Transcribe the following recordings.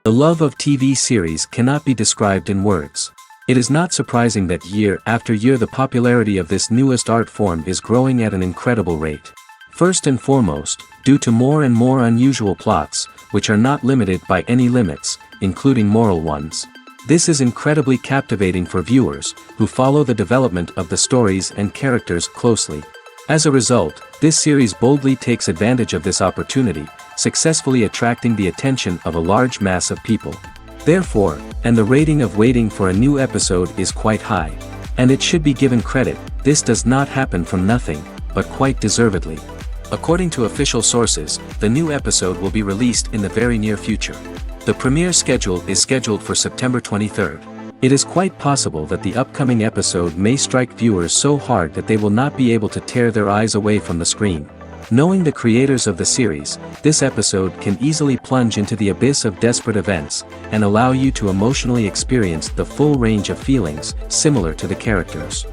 The love of TV series cannot be described in words. It is not surprising that year after year the popularity of this newest art form is growing at an incredible rate. First and foremost, due to more and more unusual plots, which are not limited by any limits, including moral ones. This is incredibly captivating for viewers, who follow the development of the stories and characters closely. As a result, this series boldly takes advantage of this opportunity, successfully attracting the attention of a large mass of people. Therefore, and the rating of waiting for a new episode is quite high. And it should be given credit, this does not happen from nothing, but quite deservedly. According to official sources, the new episode will be released in the very near future. The premiere schedule is scheduled for September 23rd. It is quite possible that the upcoming episode may strike viewers so hard that they will not be able to tear their eyes away from the screen. Knowing the creators of the series, this episode can easily plunge into the abyss of desperate events, and allow you to emotionally experience the full range of feelings, similar to the characters.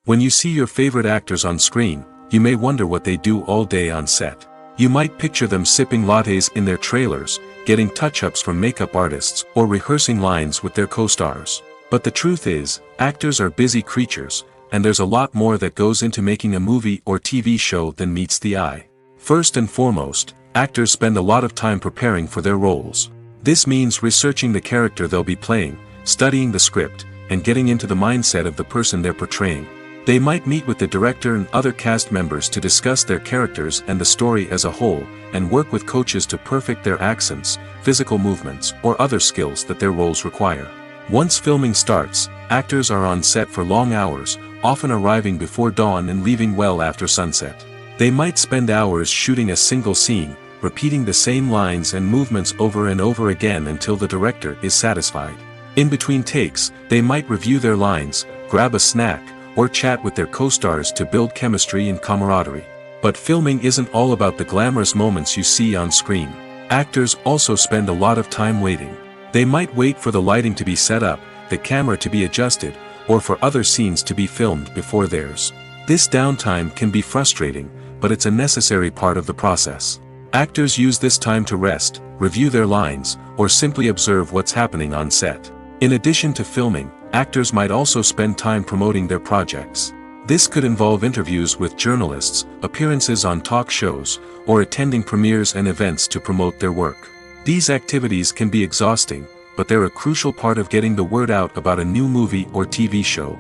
When you see your favorite actors on screen, you may wonder what they do all day on set. You might picture them sipping lattes in their trailers, getting touch-ups from makeup artists, or rehearsing lines with their co-stars. But the truth is, actors are busy creatures, and there's a lot more that goes into making a movie or TV show than meets the eye. First and foremost, actors spend a lot of time preparing for their roles. This means researching the character they'll be playing, studying the script, and getting into the mindset of the person they're portraying. They might meet with the director and other cast members to discuss their characters and the story as a whole, and work with coaches to perfect their accents, physical movements, or other skills that their roles require. Once filming starts, actors are on set for long hours, often arriving before dawn and leaving well after sunset. They might spend hours shooting a single scene, repeating the same lines and movements over and over again until the director is satisfied. In between takes, they might review their lines, grab a snack, or chat with their co-stars to build chemistry and camaraderie. But filming isn't all about the glamorous moments you see on screen. Actors also spend a lot of time waiting. They might wait for the lighting to be set up, the camera to be adjusted, or for other scenes to be filmed before theirs. This downtime can be frustrating, but it's a necessary part of the process. Actors use this time to rest, review their lines, or simply observe what's happening on set. In addition to filming, actors might also spend time promoting their projects. This could involve interviews with journalists, appearances on talk shows, or attending premieres and events to promote their work. These activities can be exhausting, but they're a crucial part of getting the word out about a new movie or TV show.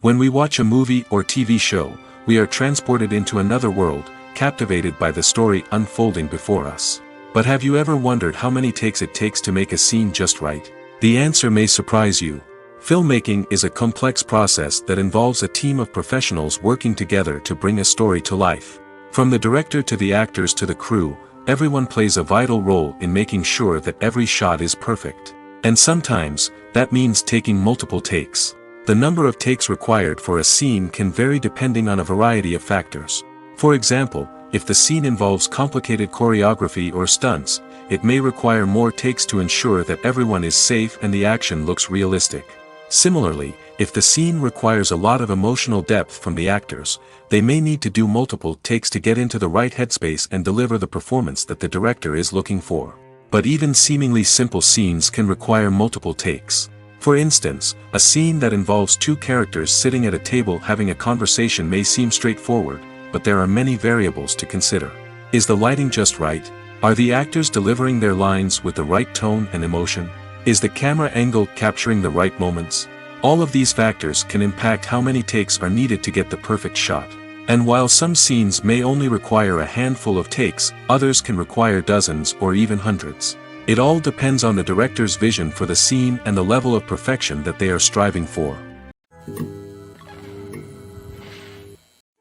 When we watch a movie or TV show, we are transported into another world, captivated by the story unfolding before us. But have you ever wondered how many takes it takes to make a scene just right? The answer may surprise you. Filmmaking is a complex process that involves a team of professionals working together to bring a story to life. From the director to the actors to the crew, everyone plays a vital role in making sure that every shot is perfect. And sometimes, that means taking multiple takes. The number of takes required for a scene can vary depending on a variety of factors. For example, if the scene involves complicated choreography or stunts, it may require more takes to ensure that everyone is safe and the action looks realistic. Similarly, if the scene requires a lot of emotional depth from the actors, they may need to do multiple takes to get into the right headspace and deliver the performance that the director is looking for. But even seemingly simple scenes can require multiple takes. For instance, a scene that involves two characters sitting at a table having a conversation may seem straightforward, but there are many variables to consider. Is the lighting just right? Are the actors delivering their lines with the right tone and emotion? Is the camera angle capturing the right moments? All of these factors can impact how many takes are needed to get the perfect shot. And while some scenes may only require a handful of takes, others can require dozens or even hundreds. It all depends on the director's vision for the scene and the level of perfection that they are striving for.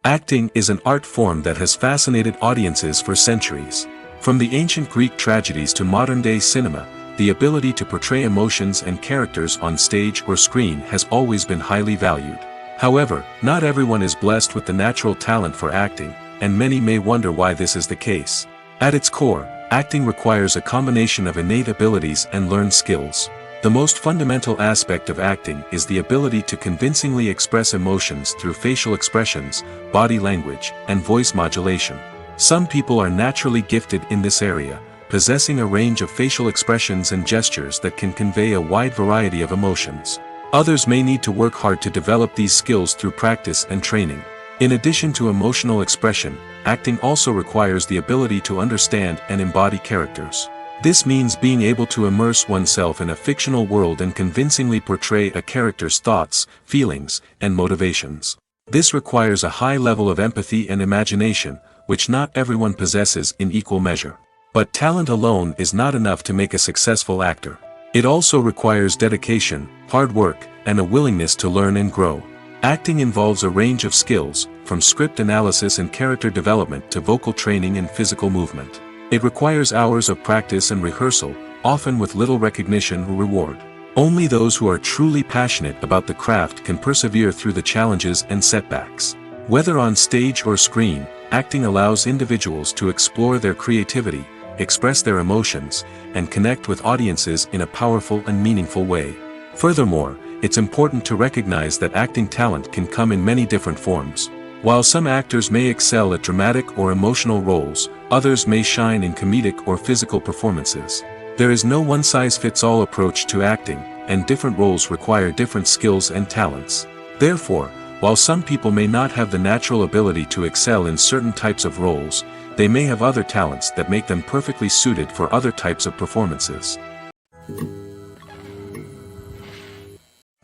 Acting is an art form that has fascinated audiences for centuries. From the ancient Greek tragedies to modern-day cinema, the ability to portray emotions and characters on stage or screen has always been highly valued. However, not everyone is blessed with the natural talent for acting, and many may wonder why this is the case. At its core, acting requires a combination of innate abilities and learned skills. The most fundamental aspect of acting is the ability to convincingly express emotions through facial expressions, body language, and voice modulation. Some people are naturally gifted in this area, possessing a range of facial expressions and gestures that can convey a wide variety of emotions. Others may need to work hard to develop these skills through practice and training. In addition to emotional expression, acting also requires the ability to understand and embody characters. This means being able to immerse oneself in a fictional world and convincingly portray a character's thoughts, feelings, and motivations. This requires a high level of empathy and imagination, which not everyone possesses in equal measure. But talent alone is not enough to make a successful actor. It also requires dedication, hard work, and a willingness to learn and grow. Acting involves a range of skills, from script analysis and character development to vocal training and physical movement. It requires hours of practice and rehearsal, often with little recognition or reward. Only those who are truly passionate about the craft can persevere through the challenges and setbacks. Whether on stage or screen, acting allows individuals to explore their creativity, express their emotions, and connect with audiences in a powerful and meaningful way. Furthermore, it's important to recognize that acting talent can come in many different forms. While some actors may excel at dramatic or emotional roles, others may shine in comedic or physical performances. There is no one-size-fits-all approach to acting, and different roles require different skills and talents. Therefore, while some people may not have the natural ability to excel in certain types of roles, they may have other talents that make them perfectly suited for other types of performances.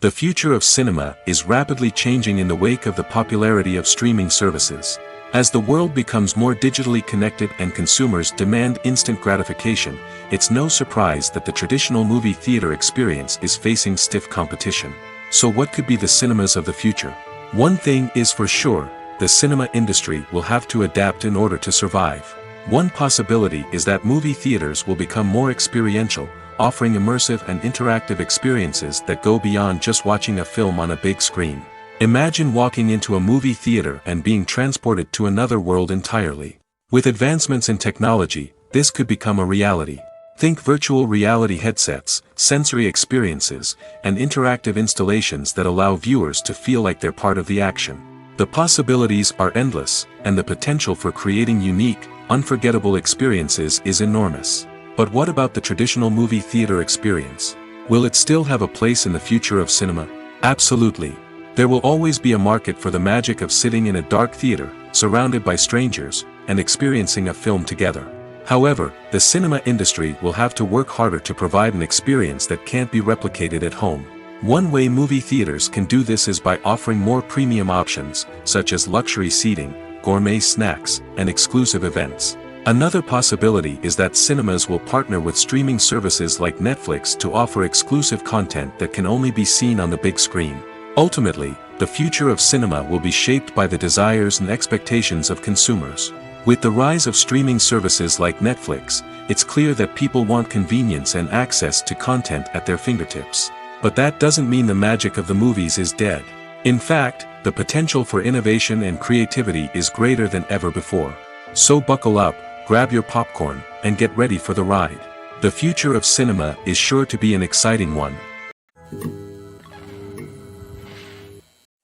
The future of cinema is rapidly changing in the wake of the popularity of streaming services. As the world becomes more digitally connected and consumers demand instant gratification, it's no surprise that the traditional movie theater experience is facing stiff competition. So what could be the cinemas of the future? One thing is for sure, the cinema industry will have to adapt in order to survive. One possibility is that movie theaters will become more experiential, offering immersive and interactive experiences that go beyond just watching a film on a big screen. Imagine walking into a movie theater and being transported to another world entirely. With advancements in technology, this could become a reality. Think virtual reality headsets, sensory experiences, and interactive installations that allow viewers to feel like they're part of the action. The possibilities are endless, and the potential for creating unique, unforgettable experiences is enormous. But what about the traditional movie theater experience? Will it still have a place in the future of cinema? Absolutely. There will always be a market for the magic of sitting in a dark theater, surrounded by strangers, and experiencing a film together. However, the cinema industry will have to work harder to provide an experience that can't be replicated at home. One way movie theaters can do this is by offering more premium options, such as luxury seating, gourmet snacks, and exclusive events. Another possibility is that cinemas will partner with streaming services like Netflix to offer exclusive content that can only be seen on the big screen. Ultimately, the future of cinema will be shaped by the desires and expectations of consumers. With the rise of streaming services like Netflix, it's clear that people want convenience and access to content at their fingertips. But that doesn't mean the magic of the movies is dead. In fact, the potential for innovation and creativity is greater than ever before. So buckle up, grab your popcorn, and get ready for the ride. The future of cinema is sure to be an exciting one.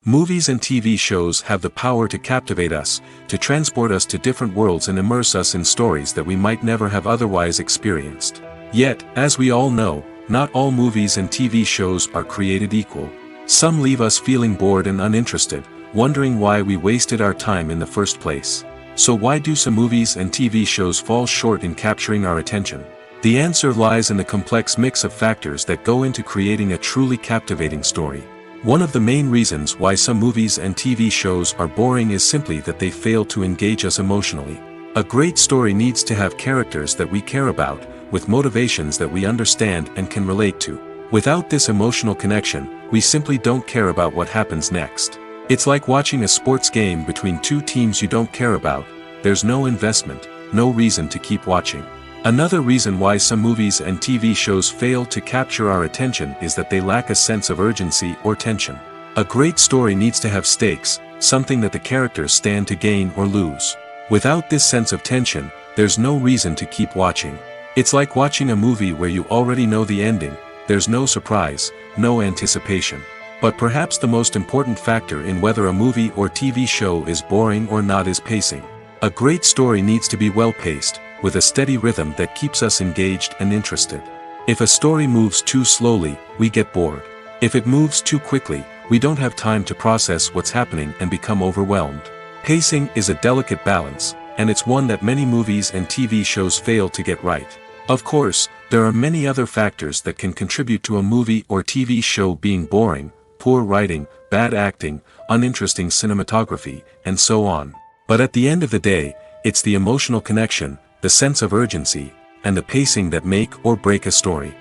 Movies and TV shows have the power to captivate us, to transport us to different worlds and immerse us in stories that we might never have otherwise experienced. Yet, as we all know, not all movies and TV shows are created equal. Some leave us feeling bored and uninterested, wondering why we wasted our time in the first place. So why do some movies and TV shows fall short in capturing our attention? The answer lies in the complex mix of factors that go into creating a truly captivating story. One of the main reasons why some movies and TV shows are boring is simply that they fail to engage us emotionally. A great story needs to have characters that we care about, with motivations that we understand and can relate to. Without this emotional connection, we simply don't care about what happens next. It's like watching a sports game between two teams you don't care about. There's no investment, no reason to keep watching. Another reason why some movies and TV shows fail to capture our attention is that they lack a sense of urgency or tension. A great story needs to have stakes, something that the characters stand to gain or lose. Without this sense of tension, there's no reason to keep watching. It's like watching a movie where you already know the ending, there's no surprise, no anticipation. But perhaps the most important factor in whether a movie or TV show is boring or not is pacing. A great story needs to be well-paced, with a steady rhythm that keeps us engaged and interested. If a story moves too slowly, we get bored. If it moves too quickly, we don't have time to process what's happening and become overwhelmed. Pacing is a delicate balance, and it's one that many movies and TV shows fail to get right. Of course, there are many other factors that can contribute to a movie or TV show being boring: poor writing, bad acting, uninteresting cinematography, and so on. But at the end of the day, it's the emotional connection, the sense of urgency, and the pacing that make or break a story.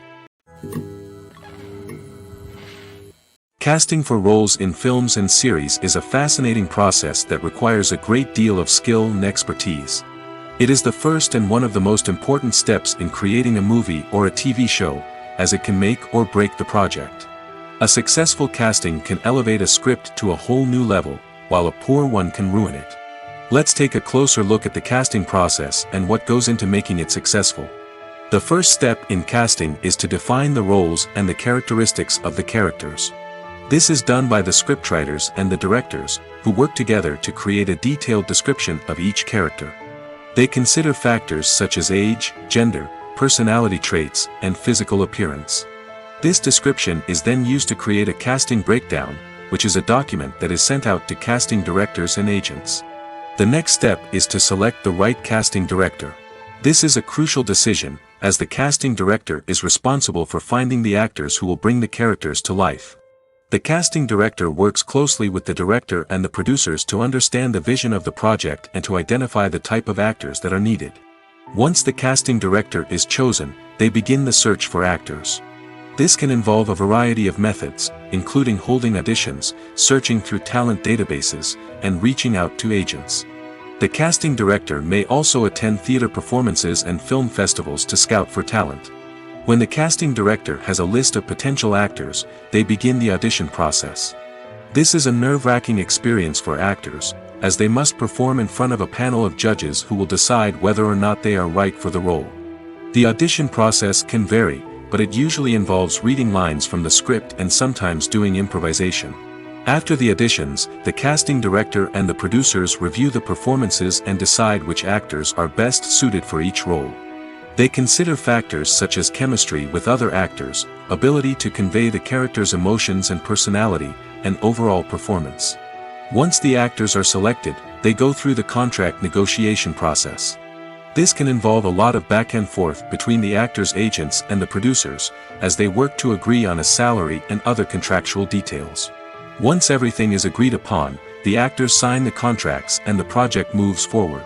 Casting for roles in films and series is a fascinating process that requires a great deal of skill and expertise. It is the first and one of the most important steps in creating a movie or a TV show, as it can make or break the project. A successful casting can elevate a script to a whole new level, while a poor one can ruin it. Let's take a closer look at the casting process and what goes into making it successful. The first step in casting is to define the roles and the characteristics of the characters. This is done by the scriptwriters and the directors, who work together to create a detailed description of each character. They consider factors such as age, gender, personality traits, and physical appearance. This description is then used to create a casting breakdown, which is a document that is sent out to casting directors and agents. The next step is to select the right casting director. This is a crucial decision, as the casting director is responsible for finding the actors who will bring the characters to life. The casting director works closely with the director and the producers to understand the vision of the project and to identify the type of actors that are needed. Once the casting director is chosen, they begin the search for actors. This can involve a variety of methods, including holding auditions, searching through talent databases, and reaching out to agents. The casting director may also attend theater performances and film festivals to scout for talent. When the casting director has a list of potential actors, they begin the audition process. This is a nerve-wracking experience for actors, as they must perform in front of a panel of judges who will decide whether or not they are right for the role. The audition process can vary, but it usually involves reading lines from the script and sometimes doing improvisation. After the auditions, the casting director and the producers review the performances and decide which actors are best suited for each role. They consider factors such as chemistry with other actors, ability to convey the character's emotions and personality, and overall performance. Once the actors are selected, they go through the contract negotiation process. This can involve a lot of back and forth between the actors' agents and the producers, as they work to agree on a salary and other contractual details. Once everything is agreed upon, the actors sign the contracts and the project moves forward.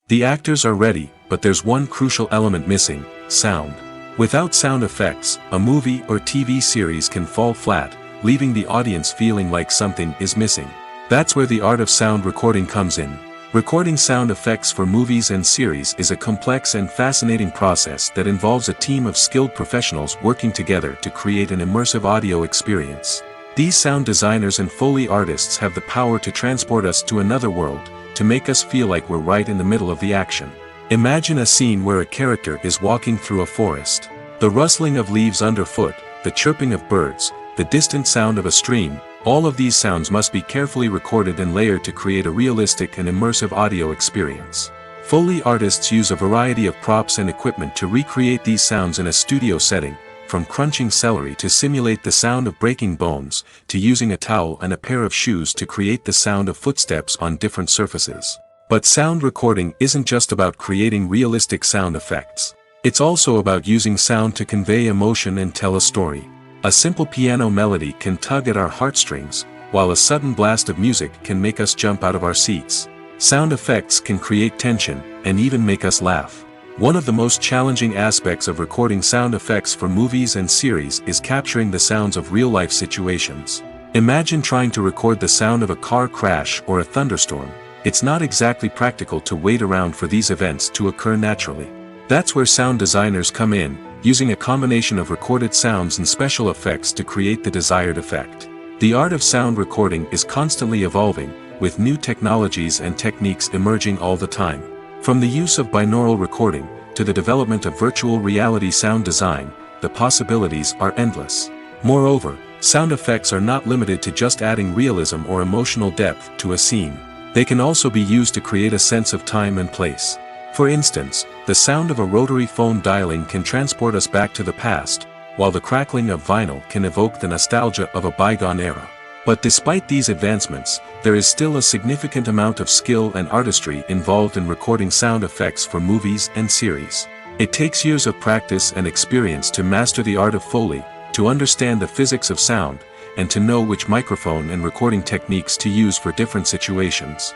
The actors are ready, but there's one crucial element missing: sound. Without sound effects, a movie or TV series can fall flat, leaving the audience feeling like something is missing. That's where the art of sound recording comes in. Recording sound effects for movies and series is a complex and fascinating process that involves a team of skilled professionals working together to create an immersive audio experience. These sound designers and Foley artists have the power to transport us to another world, to make us feel like we're right in the middle of the action. Imagine a scene where a character is walking through a forest. The rustling of leaves underfoot, the chirping of birds, the distant sound of a stream, all of these sounds must be carefully recorded and layered to create a realistic and immersive audio experience. Foley artists use a variety of props and equipment to recreate these sounds in a studio setting, from crunching celery to simulate the sound of breaking bones, to using a towel and a pair of shoes to create the sound of footsteps on different surfaces. But sound recording isn't just about creating realistic sound effects. It's also about using sound to convey emotion and tell a story. A simple piano melody can tug at our heartstrings, while a sudden blast of music can make us jump out of our seats. Sound effects can create tension, and even make us laugh. One of the most challenging aspects of recording sound effects for movies and series is capturing the sounds of real-life situations. Imagine trying to record the sound of a car crash or a thunderstorm. It's not exactly practical to wait around for these events to occur naturally. That's where sound designers come in, using a combination of recorded sounds and special effects to create the desired effect. The art of sound recording is constantly evolving, with new technologies and techniques emerging all the time. From the use of binaural recording, to the development of virtual reality sound design, the possibilities are endless. Moreover, sound effects are not limited to just adding realism or emotional depth to a scene. They can also be used to create a sense of time and place. For instance, the sound of a rotary phone dialing can transport us back to the past, while the crackling of vinyl can evoke the nostalgia of a bygone era. But despite these advancements, there is still a significant amount of skill and artistry involved in recording sound effects for movies and series. It takes years of practice and experience to master the art of Foley, to understand the physics of sound, and to know which microphone and recording techniques to use for different situations.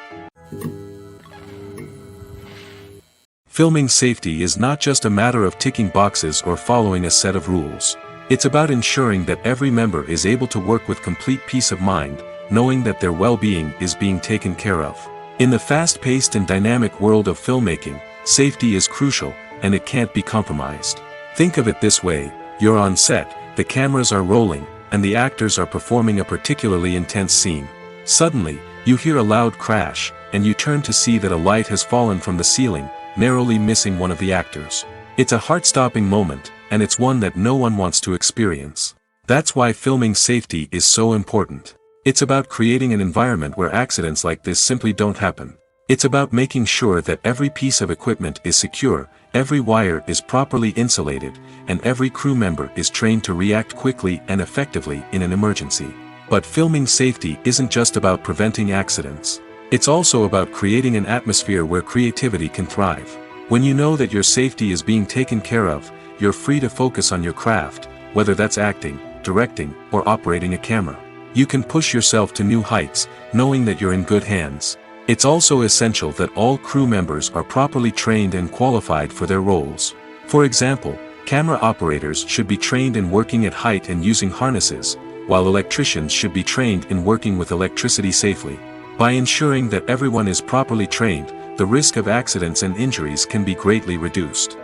Filming safety is not just a matter of ticking boxes or following a set of rules. It's about ensuring that every member is able to work with complete peace of mind, knowing that their well-being is being taken care of. In the fast-paced and dynamic world of filmmaking, safety is crucial, and it can't be compromised. Think of it this way: you're on set, the cameras are rolling, and the actors are performing a particularly intense scene. Suddenly, you hear a loud crash, and you turn to see that a light has fallen from the ceiling, narrowly missing one of the actors. It's a heart-stopping moment, and it's one that no one wants to experience. That's why filming safety is so important. It's about creating an environment where accidents like this simply don't happen. It's about making sure that every piece of equipment is secure, every wire is properly insulated, and every crew member is trained to react quickly and effectively in an emergency. But filming safety isn't just about preventing accidents. It's also about creating an atmosphere where creativity can thrive. When you know that your safety is being taken care of, you're free to focus on your craft, whether that's acting, directing, or operating a camera. You can push yourself to new heights, knowing that you're in good hands. It's also essential that all crew members are properly trained and qualified for their roles. For example, camera operators should be trained in working at height and using harnesses, while electricians should be trained in working with electricity safely. By ensuring that everyone is properly trained, the risk of accidents and injuries can be greatly reduced.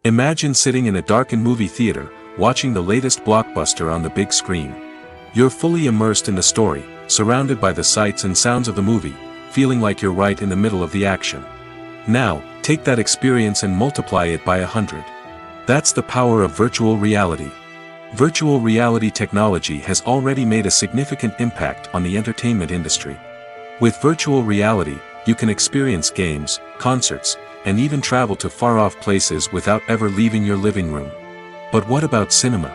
Imagine sitting in a darkened movie theater, watching the latest blockbuster on the big screen. You're fully immersed in the story, surrounded by the sights and sounds of the movie, feeling like you're right in the middle of the action. Now, take that experience and multiply it by 100. That's the power of virtual reality. Virtual reality technology has already made a significant impact on the entertainment industry. With virtual reality, you can experience games, concerts, and even travel to far-off places without ever leaving your living room. But what about cinema?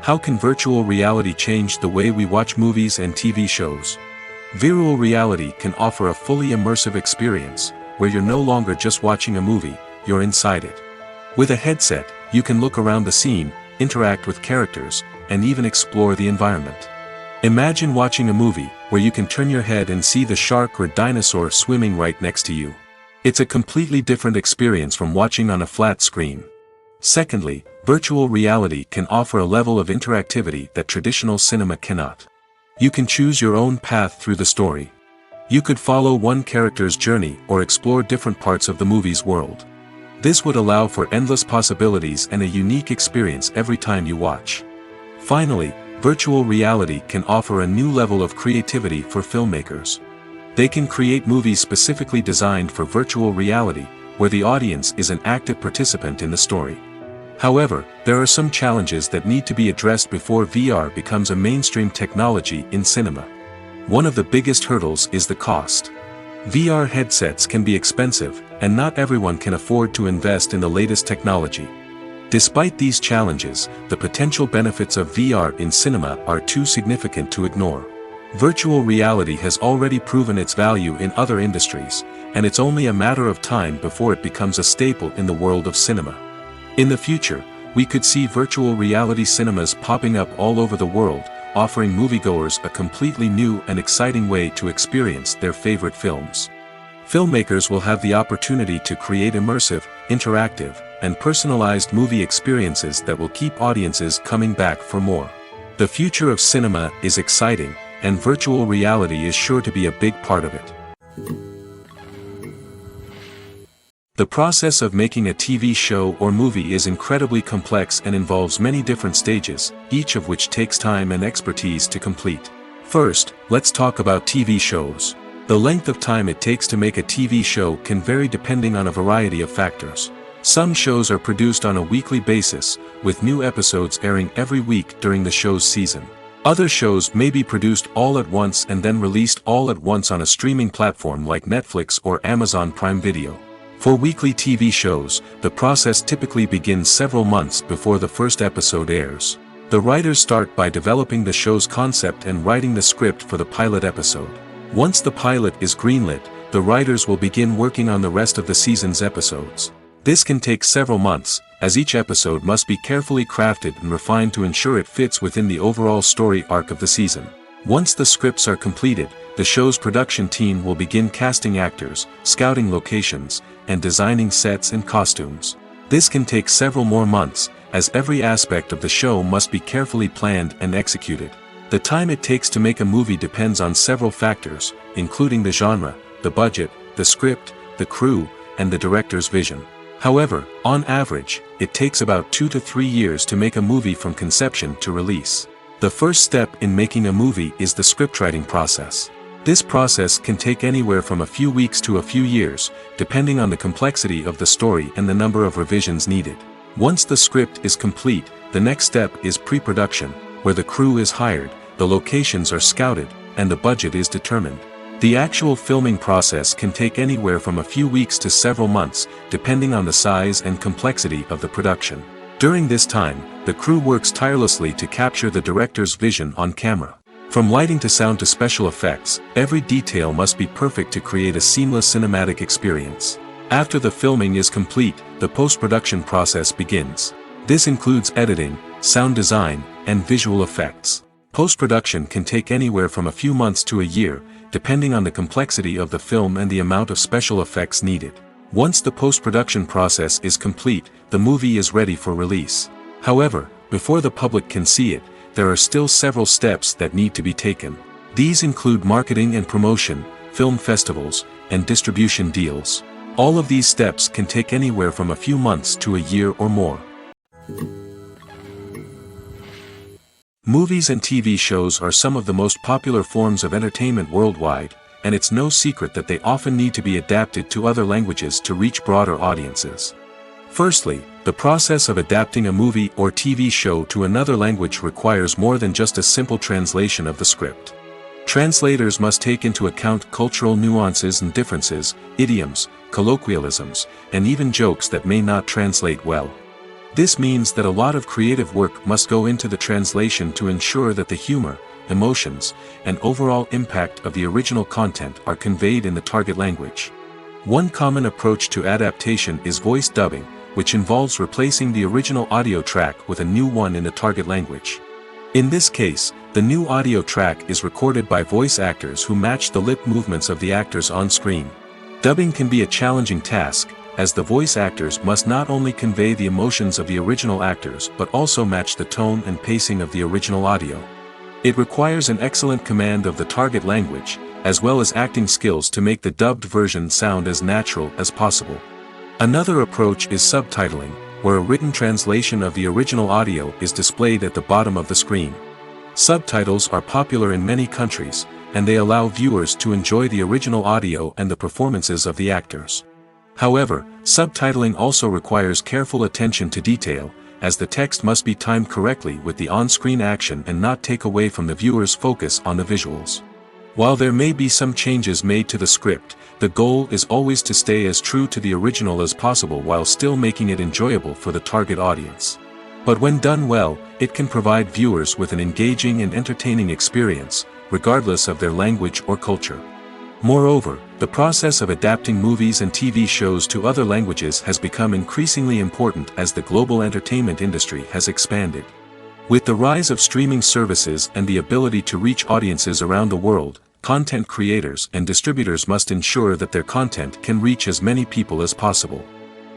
How can virtual reality change the way we watch movies and TV shows? Virtual reality can offer a fully immersive experience, where you're no longer just watching a movie, you're inside it. With a headset, you can look around the scene, interact with characters, and even explore the environment. Imagine watching a movie where you can turn your head and see the shark or dinosaur swimming right next to you. It's a completely different experience from watching on a flat screen. Secondly, virtual reality can offer a level of interactivity that traditional cinema cannot. You can choose your own path through the story. You could follow one character's journey or explore different parts of the movie's world. This would allow for endless possibilities and a unique experience every time you watch. Finally, virtual reality can offer a new level of creativity for filmmakers. They can create movies specifically designed for virtual reality, where the audience is an active participant in the story. However, there are some challenges that need to be addressed before VR becomes a mainstream technology in cinema. One of the biggest hurdles is the cost. VR headsets can be expensive, and not everyone can afford to invest in the latest technology. Despite these challenges, the potential benefits of VR in cinema are too significant to ignore. Virtual reality has already proven its value in other industries, and it's only a matter of time before it becomes a staple in the world of cinema. In the future, we could see virtual reality cinemas popping up all over the world, offering moviegoers a completely new and exciting way to experience their favorite films. Filmmakers will have the opportunity to create immersive, interactive, and personalized movie experiences that will keep audiences coming back for more. The future of cinema is exciting, and virtual reality is sure to be a big part of it. The process of making a TV show or movie is incredibly complex and involves many different stages, each of which takes time and expertise to complete. First, let's talk about TV shows. The length of time it takes to make a TV show can vary depending on a variety of factors. Some shows are produced on a weekly basis, with new episodes airing every week during the show's season. Other shows may be produced all at once and then released all at once on a streaming platform like Netflix or Amazon Prime Video. For weekly TV shows, the process typically begins several months before the first episode airs. The writers start by developing the show's concept and writing the script for the pilot episode. Once the pilot is greenlit, the writers will begin working on the rest of the season's episodes. This can take several months, as each episode must be carefully crafted and refined to ensure it fits within the overall story arc of the season. Once the scripts are completed, the show's production team will begin casting actors, scouting locations, and designing sets and costumes. This can take several more months, as every aspect of the show must be carefully planned and executed. The time it takes to make a movie depends on several factors, including the genre, the budget, the script, the crew, and the director's vision. However, on average, it takes about 2 to 3 years to make a movie from conception to release. The first step in making a movie is the scriptwriting process. This process can take anywhere from a few weeks to a few years, depending on the complexity of the story and the number of revisions needed. Once the script is complete, the next step is pre-production, where the crew is hired, the locations are scouted, and the budget is determined. The actual filming process can take anywhere from a few weeks to several months, depending on the size and complexity of the production. During this time, the crew works tirelessly to capture the director's vision on camera. From lighting to sound to special effects, every detail must be perfect to create a seamless cinematic experience. After the filming is complete, the post-production process begins. This includes editing, sound design, and visual effects. Post-production can take anywhere from a few months to a year, depending on the complexity of the film and the amount of special effects needed. Once the post-production process is complete, the movie is ready for release. However, before the public can see it, there are still several steps that need to be taken. These include marketing and promotion, film festivals, and distribution deals. All of these steps can take anywhere from a few months to a year or more. Movies and TV shows are some of the most popular forms of entertainment worldwide, and it's no secret that they often need to be adapted to other languages to reach broader audiences. Firstly, the process of adapting a movie or TV show to another language requires more than just a simple translation of the script. Translators must take into account cultural nuances and differences, idioms, colloquialisms, and even jokes that may not translate well. This means that a lot of creative work must go into the translation to ensure that the humor, emotions, and overall impact of the original content are conveyed in the target language. One common approach to adaptation is voice dubbing, which involves replacing the original audio track with a new one in the target language. In this case, the new audio track is recorded by voice actors who match the lip movements of the actors on screen. Dubbing can be a challenging task, as the voice actors must not only convey the emotions of the original actors but also match the tone and pacing of the original audio. It requires an excellent command of the target language, as well as acting skills to make the dubbed version sound as natural as possible. Another approach is subtitling, where a written translation of the original audio is displayed at the bottom of the screen. Subtitles are popular in many countries, and they allow viewers to enjoy the original audio and the performances of the actors. However, subtitling also requires careful attention to detail, as the text must be timed correctly with the on-screen action and not take away from the viewer's focus on the visuals. While there may be some changes made to the script, the goal is always to stay as true to the original as possible while still making it enjoyable for the target audience. But when done well, it can provide viewers with an engaging and entertaining experience, regardless of their language or culture. Moreover, the process of adapting movies and TV shows to other languages has become increasingly important as the global entertainment industry has expanded. With the rise of streaming services and the ability to reach audiences around the world, content creators and distributors must ensure that their content can reach as many people as possible.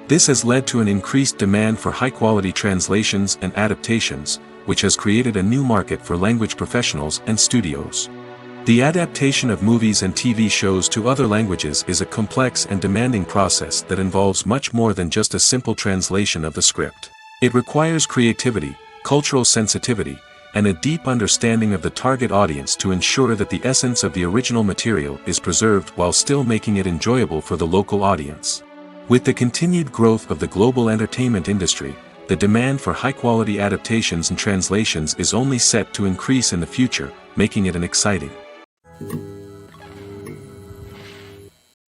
This has led to an increased demand for high-quality translations and adaptations, which has created a new market for language professionals and studios. The adaptation of movies and TV shows to other languages is a complex and demanding process that involves much more than just a simple translation of the script. It requires creativity, cultural sensitivity, and a deep understanding of the target audience to ensure that the essence of the original material is preserved while still making it enjoyable for the local audience. With the continued growth of the global entertainment industry, the demand for high-quality adaptations and translations is only set to increase in the future, making it an exciting.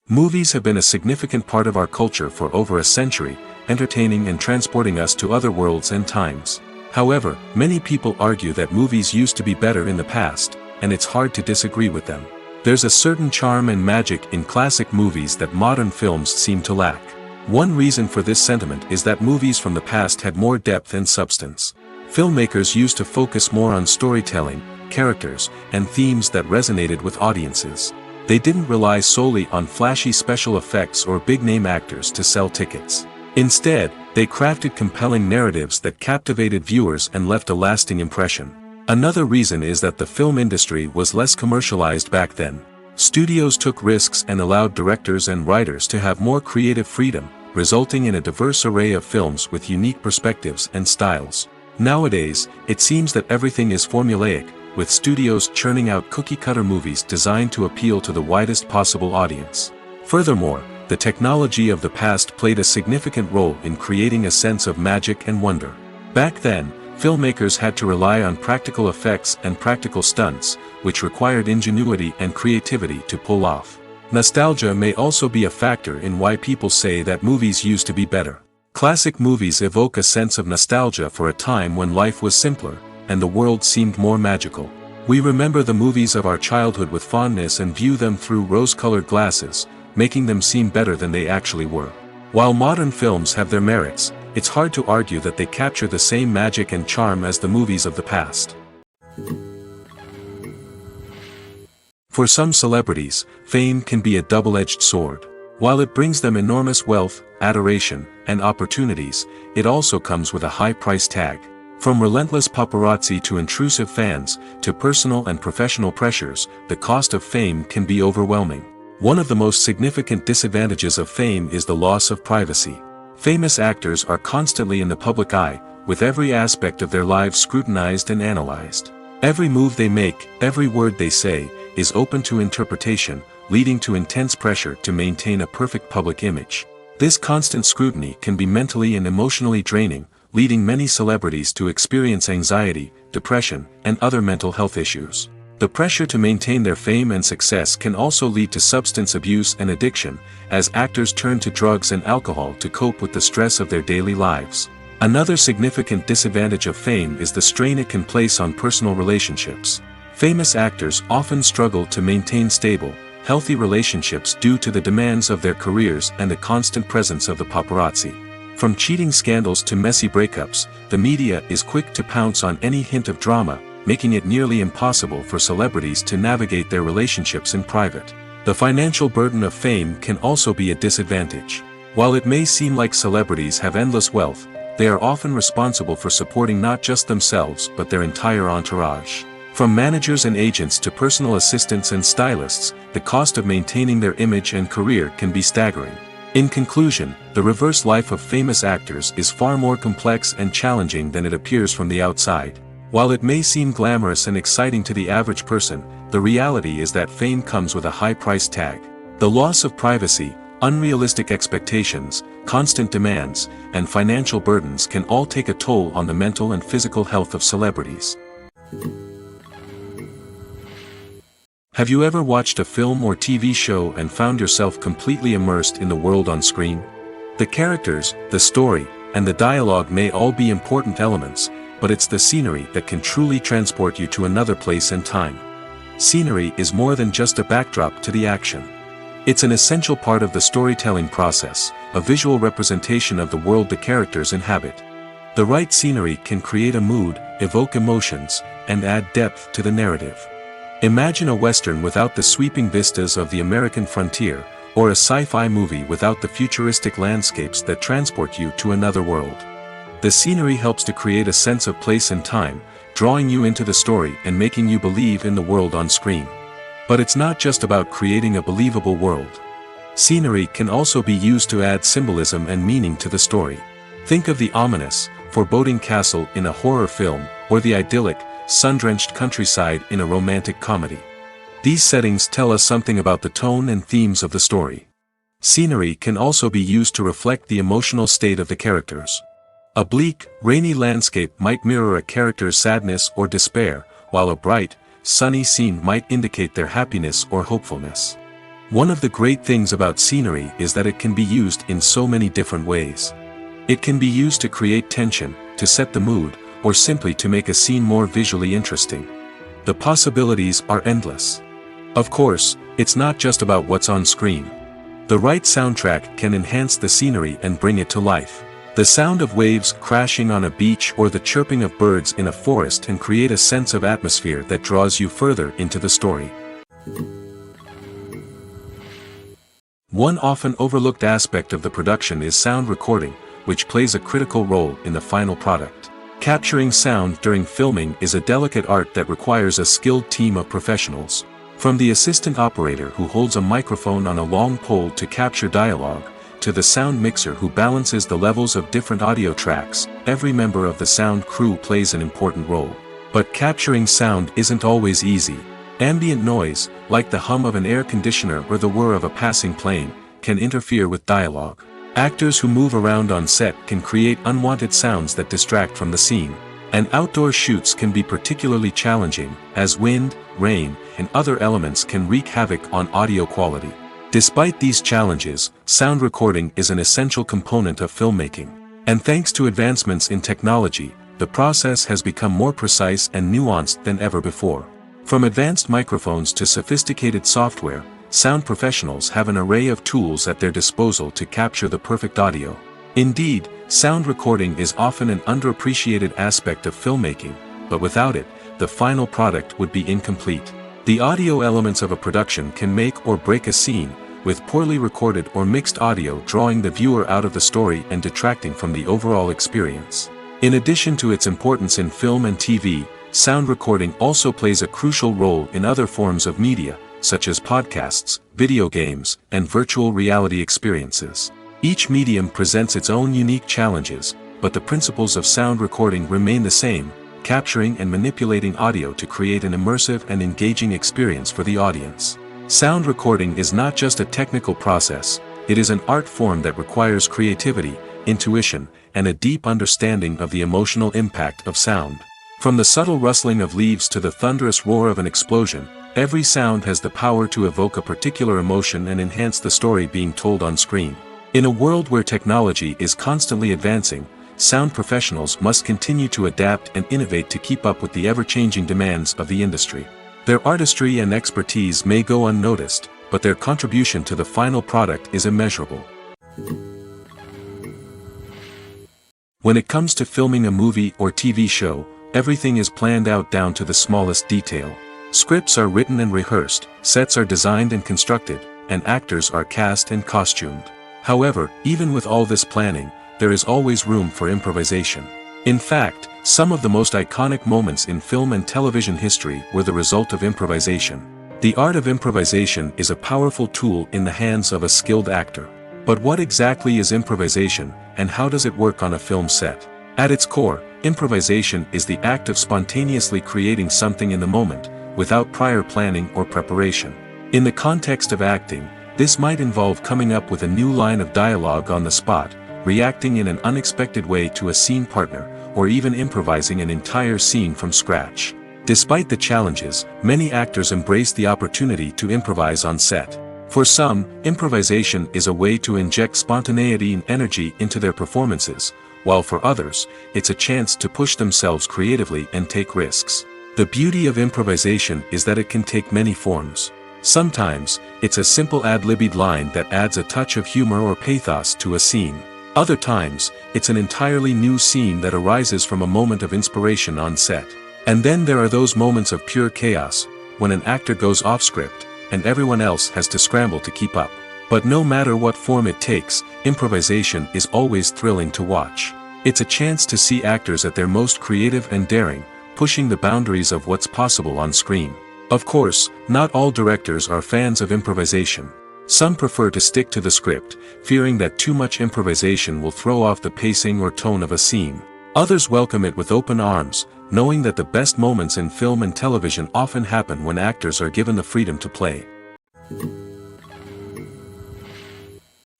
Movies have been a significant part of our culture for over a century, entertaining and transporting us to other worlds and times. However, many people argue that movies used to be better in the past, and it's hard to disagree with them. There's a certain charm and magic in classic movies that modern films seem to lack. One reason for this sentiment is that movies from the past had more depth and substance. Filmmakers used to focus more on storytelling, characters, and themes that resonated with audiences. They didn't rely solely on flashy special effects or big-name actors to sell tickets. Instead, they crafted compelling narratives that captivated viewers and left a lasting impression. Another reason is that the film industry was less commercialized back then. Studios took risks and allowed directors and writers to have more creative freedom, resulting in a diverse array of films with unique perspectives and styles. Nowadays, it seems that everything is formulaic, with studios churning out cookie-cutter movies designed to appeal to the widest possible audience. Furthermore, the technology of the past played a significant role in creating a sense of magic and wonder. Back then, filmmakers had to rely on practical effects and practical stunts, which required ingenuity and creativity to pull off. Nostalgia may also be a factor in why people say that movies used to be better. Classic movies evoke a sense of nostalgia for a time when life was simpler, and the world seemed more magical. We remember the movies of our childhood with fondness and view them through rose-colored glasses, making them seem better than they actually were. While modern films have their merits, it's hard to argue that they capture the same magic and charm as the movies of the past. For some celebrities, fame can be a double-edged sword. While it brings them enormous wealth, adoration, and opportunities, it also comes with a high price tag. From relentless paparazzi to intrusive fans, to personal and professional pressures, the cost of fame can be overwhelming. One of the most significant disadvantages of fame is the loss of privacy. Famous actors are constantly in the public eye, with every aspect of their lives scrutinized and analyzed. Every move they make, every word they say, is open to interpretation, leading to intense pressure to maintain a perfect public image. This constant scrutiny can be mentally and emotionally draining, leading many celebrities to experience anxiety, depression, and other mental health issues. The pressure to maintain their fame and success can also lead to substance abuse and addiction, as actors turn to drugs and alcohol to cope with the stress of their daily lives. Another significant disadvantage of fame is the strain it can place on personal relationships. Famous actors often struggle to maintain stable, healthy relationships due to the demands of their careers and the constant presence of the paparazzi. From cheating scandals to messy breakups, the media is quick to pounce on any hint of drama, making it nearly impossible for celebrities to navigate their relationships in private. The financial burden of fame can also be a disadvantage. While it may seem like celebrities have endless wealth, they are often responsible for supporting not just themselves but their entire entourage. From managers and agents to personal assistants and stylists, the cost of maintaining their image and career can be staggering. In conclusion, the reverse life of famous actors is far more complex and challenging than it appears from the outside. While it may seem glamorous and exciting to the average person, the reality is that fame comes with a high price tag. The loss of privacy, unrealistic expectations, constant demands, and financial burdens can all take a toll on the mental and physical health of celebrities. Have you ever watched a film or TV show and found yourself completely immersed in the world on screen? The characters, the story, and the dialogue may all be important elements, but it's the scenery that can truly transport you to another place and time. Scenery is more than just a backdrop to the action. It's an essential part of the storytelling process, a visual representation of the world the characters inhabit. The right scenery can create a mood, evoke emotions, and add depth to the narrative. Imagine a Western without the sweeping vistas of the American frontier, or a sci-fi movie without the futuristic landscapes that transport you to another world. The scenery helps to create a sense of place and time, drawing you into the story and making you believe in the world on screen. But it's not just about creating a believable world. Scenery can also be used to add symbolism and meaning to the story. Think of the ominous, foreboding castle in a horror film, or the idyllic, sun-drenched countryside in a romantic comedy. These settings tell us something about the tone and themes of the story. Scenery can also be used to reflect the emotional state of the characters. A bleak, rainy landscape might mirror a character's sadness or despair, while a bright, sunny scene might indicate their happiness or hopefulness. One of the great things about scenery is that it can be used in so many different ways. It can be used to create tension, to set the mood, or simply to make a scene more visually interesting. The possibilities are endless. Of course, it's not just about what's on screen. The right soundtrack can enhance the scenery and bring it to life. The sound of waves crashing on a beach or the chirping of birds in a forest can create a sense of atmosphere that draws you further into the story. One often overlooked aspect of the production is sound recording, which plays a critical role in the final product. Capturing sound during filming is a delicate art that requires a skilled team of professionals. From the assistant operator who holds a microphone on a long pole to capture dialogue, to the sound mixer who balances the levels of different audio tracks, every member of the sound crew plays an important role. But capturing sound isn't always easy. Ambient noise, like the hum of an air conditioner or the whir of a passing plane, can interfere with dialogue. Actors who move around on set can create unwanted sounds that distract from the scene. And outdoor shoots can be particularly challenging, as wind, rain, and other elements can wreak havoc on audio quality. Despite these challenges, sound recording is an essential component of filmmaking. And thanks to advancements in technology, the process has become more precise and nuanced than ever before. From advanced microphones to sophisticated software, sound professionals have an array of tools at their disposal to capture the perfect audio. Indeed, sound recording is often an underappreciated aspect of filmmaking, but without it, the final product would be incomplete. The audio elements of a production can make or break a scene, with poorly recorded or mixed audio drawing the viewer out of the story and detracting from the overall experience. In addition to its importance in film and TV, sound recording also plays a crucial role in other forms of media, such as podcasts, video games, and virtual reality experiences. Each medium presents its own unique challenges, but the principles of sound recording remain the same: capturing and manipulating audio to create an immersive and engaging experience for the audience. Sound recording is not just a technical process, it is an art form that requires creativity, intuition, and a deep understanding of the emotional impact of sound. From the subtle rustling of leaves to the thunderous roar of an explosion, every sound has the power to evoke a particular emotion and enhance the story being told on screen. In a world where technology is constantly advancing, sound professionals must continue to adapt and innovate to keep up with the ever-changing demands of the industry. Their artistry and expertise may go unnoticed, but their contribution to the final product is immeasurable. When it comes to filming a movie or TV show, everything is planned out down to the smallest detail. Scripts are written and rehearsed, sets are designed and constructed, and actors are cast and costumed. However, even with all this planning, there is always room for improvisation. In fact, some of the most iconic moments in film and television history were the result of improvisation. The art of improvisation is a powerful tool in the hands of a skilled actor. But what exactly is improvisation, and how does it work on a film set? At its core, improvisation is the act of spontaneously creating something in the moment, without prior planning or preparation. In the context of acting, this might involve coming up with a new line of dialogue on the spot, reacting in an unexpected way to a scene partner, or even improvising an entire scene from scratch. Despite the challenges, many actors embrace the opportunity to improvise on set. For some, improvisation is a way to inject spontaneity and energy into their performances, while for others, it's a chance to push themselves creatively and take risks. The beauty of improvisation is that it can take many forms. Sometimes, it's a simple ad-libbed line that adds a touch of humor or pathos to a scene. Other times, it's an entirely new scene that arises from a moment of inspiration on set. And then there are those moments of pure chaos, when an actor goes off script, and everyone else has to scramble to keep up. But no matter what form it takes, improvisation is always thrilling to watch. It's a chance to see actors at their most creative and daring, pushing the boundaries of what's possible on screen. Of course, not all directors are fans of improvisation. Some prefer to stick to the script, fearing that too much improvisation will throw off the pacing or tone of a scene. Others welcome it with open arms, knowing that the best moments in film and television often happen when actors are given the freedom to play.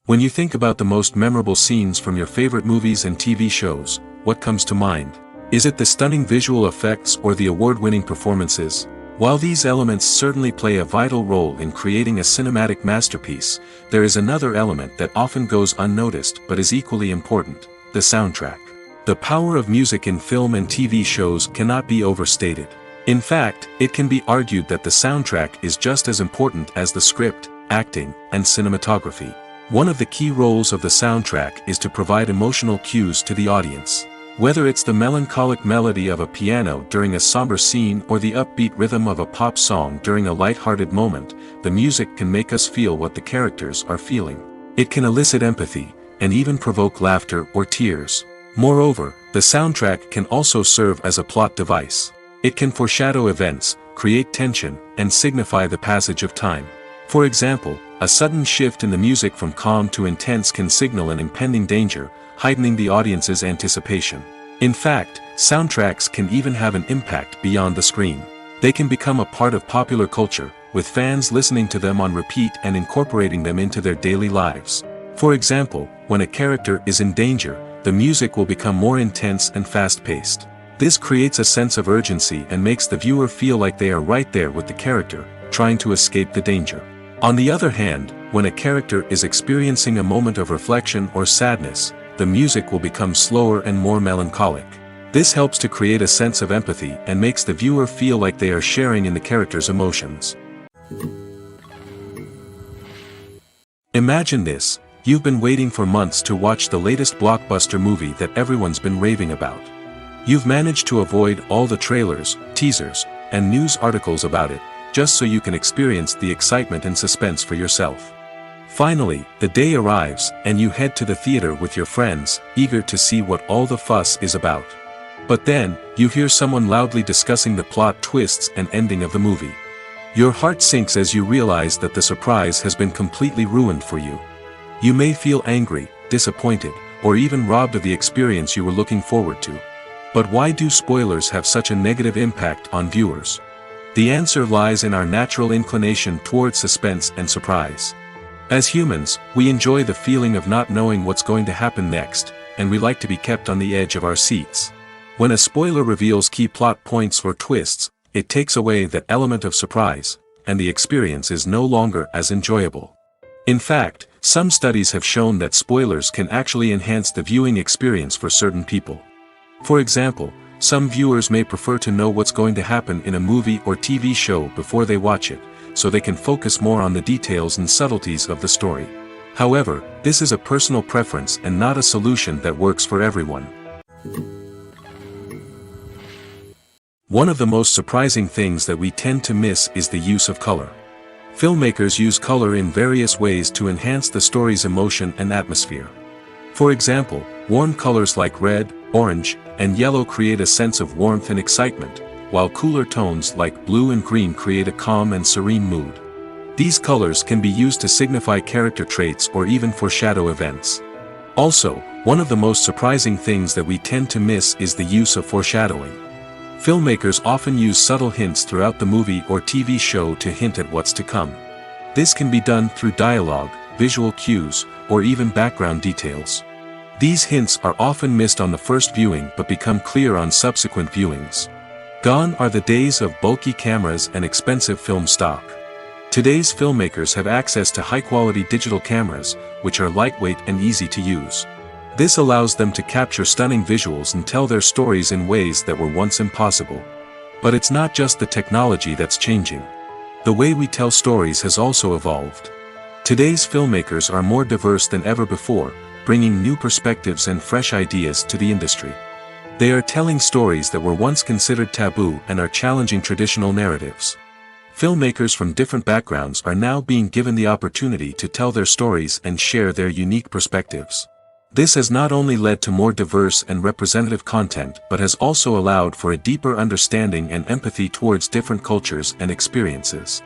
When you think about the most memorable scenes from your favorite movies and TV shows, what comes to mind? Is it the stunning visual effects or the award-winning performances? While these elements certainly play a vital role in creating a cinematic masterpiece, there is another element that often goes unnoticed but is equally important: the soundtrack. The power of music in film and TV shows cannot be overstated. In fact, it can be argued that the soundtrack is just as important as the script, acting, and cinematography. One of the key roles of the soundtrack is to provide emotional cues to the audience. Whether it's the melancholic melody of a piano during a somber scene or the upbeat rhythm of a pop song during a light-hearted moment, the music can make us feel what the characters are feeling. It can elicit empathy, and even provoke laughter or tears. Moreover, the soundtrack can also serve as a plot device. It can foreshadow events, create tension, and signify the passage of time. For example, a sudden shift in the music from calm to intense can signal an impending danger, heightening the audience's anticipation. In fact, soundtracks can even have an impact beyond the screen. They can become a part of popular culture, with fans listening to them on repeat and incorporating them into their daily lives. For example, when a character is in danger, the music will become more intense and fast-paced. This creates a sense of urgency and makes the viewer feel like they are right there with the character, trying to escape the danger. On the other hand, when a character is experiencing a moment of reflection or sadness, the music will become slower and more melancholic. This helps to create a sense of empathy and makes the viewer feel like they are sharing in the character's emotions. Imagine this: you've been waiting for months to watch the latest blockbuster movie that everyone's been raving about. You've managed to avoid all the trailers, teasers, and news articles about it, just so you can experience the excitement and suspense for yourself. Finally, the day arrives, and you head to the theater with your friends, eager to see what all the fuss is about. But then, you hear someone loudly discussing the plot twists and ending of the movie. Your heart sinks as you realize that the surprise has been completely ruined for you. You may feel angry, disappointed, or even robbed of the experience you were looking forward to. But why do spoilers have such a negative impact on viewers? The answer lies in our natural inclination towards suspense and surprise. As humans, we enjoy the feeling of not knowing what's going to happen next, and we like to be kept on the edge of our seats. When a spoiler reveals key plot points or twists, it takes away that element of surprise, and the experience is no longer as enjoyable. In fact, some studies have shown that spoilers can actually enhance the viewing experience for certain people. For example, some viewers may prefer to know what's going to happen in a movie or TV show before they watch it, so they can focus more on the details and subtleties of the story. However, this is a personal preference and not a solution that works for everyone. One of the most surprising things that we tend to miss is the use of color. Filmmakers use color in various ways to enhance the story's emotion and atmosphere. For example, warm colors like red, orange, and yellow create a sense of warmth and excitement, while cooler tones like blue and green create a calm and serene mood. These colors can be used to signify character traits or even foreshadow events. Also, one of the most surprising things that we tend to miss is the use of foreshadowing. Filmmakers often use subtle hints throughout the movie or TV show to hint at what's to come. This can be done through dialogue, visual cues, or even background details. These hints are often missed on the first viewing but become clear on subsequent viewings. Gone are the days of bulky cameras and expensive film stock. Today's filmmakers have access to high-quality digital cameras, which are lightweight and easy to use. This allows them to capture stunning visuals and tell their stories in ways that were once impossible. But it's not just the technology that's changing. The way we tell stories has also evolved. Today's filmmakers are more diverse than ever before, bringing new perspectives and fresh ideas to the industry. They are telling stories that were once considered taboo and are challenging traditional narratives. Filmmakers from different backgrounds are now being given the opportunity to tell their stories and share their unique perspectives. This has not only led to more diverse and representative content but has also allowed for a deeper understanding and empathy towards different cultures and experiences.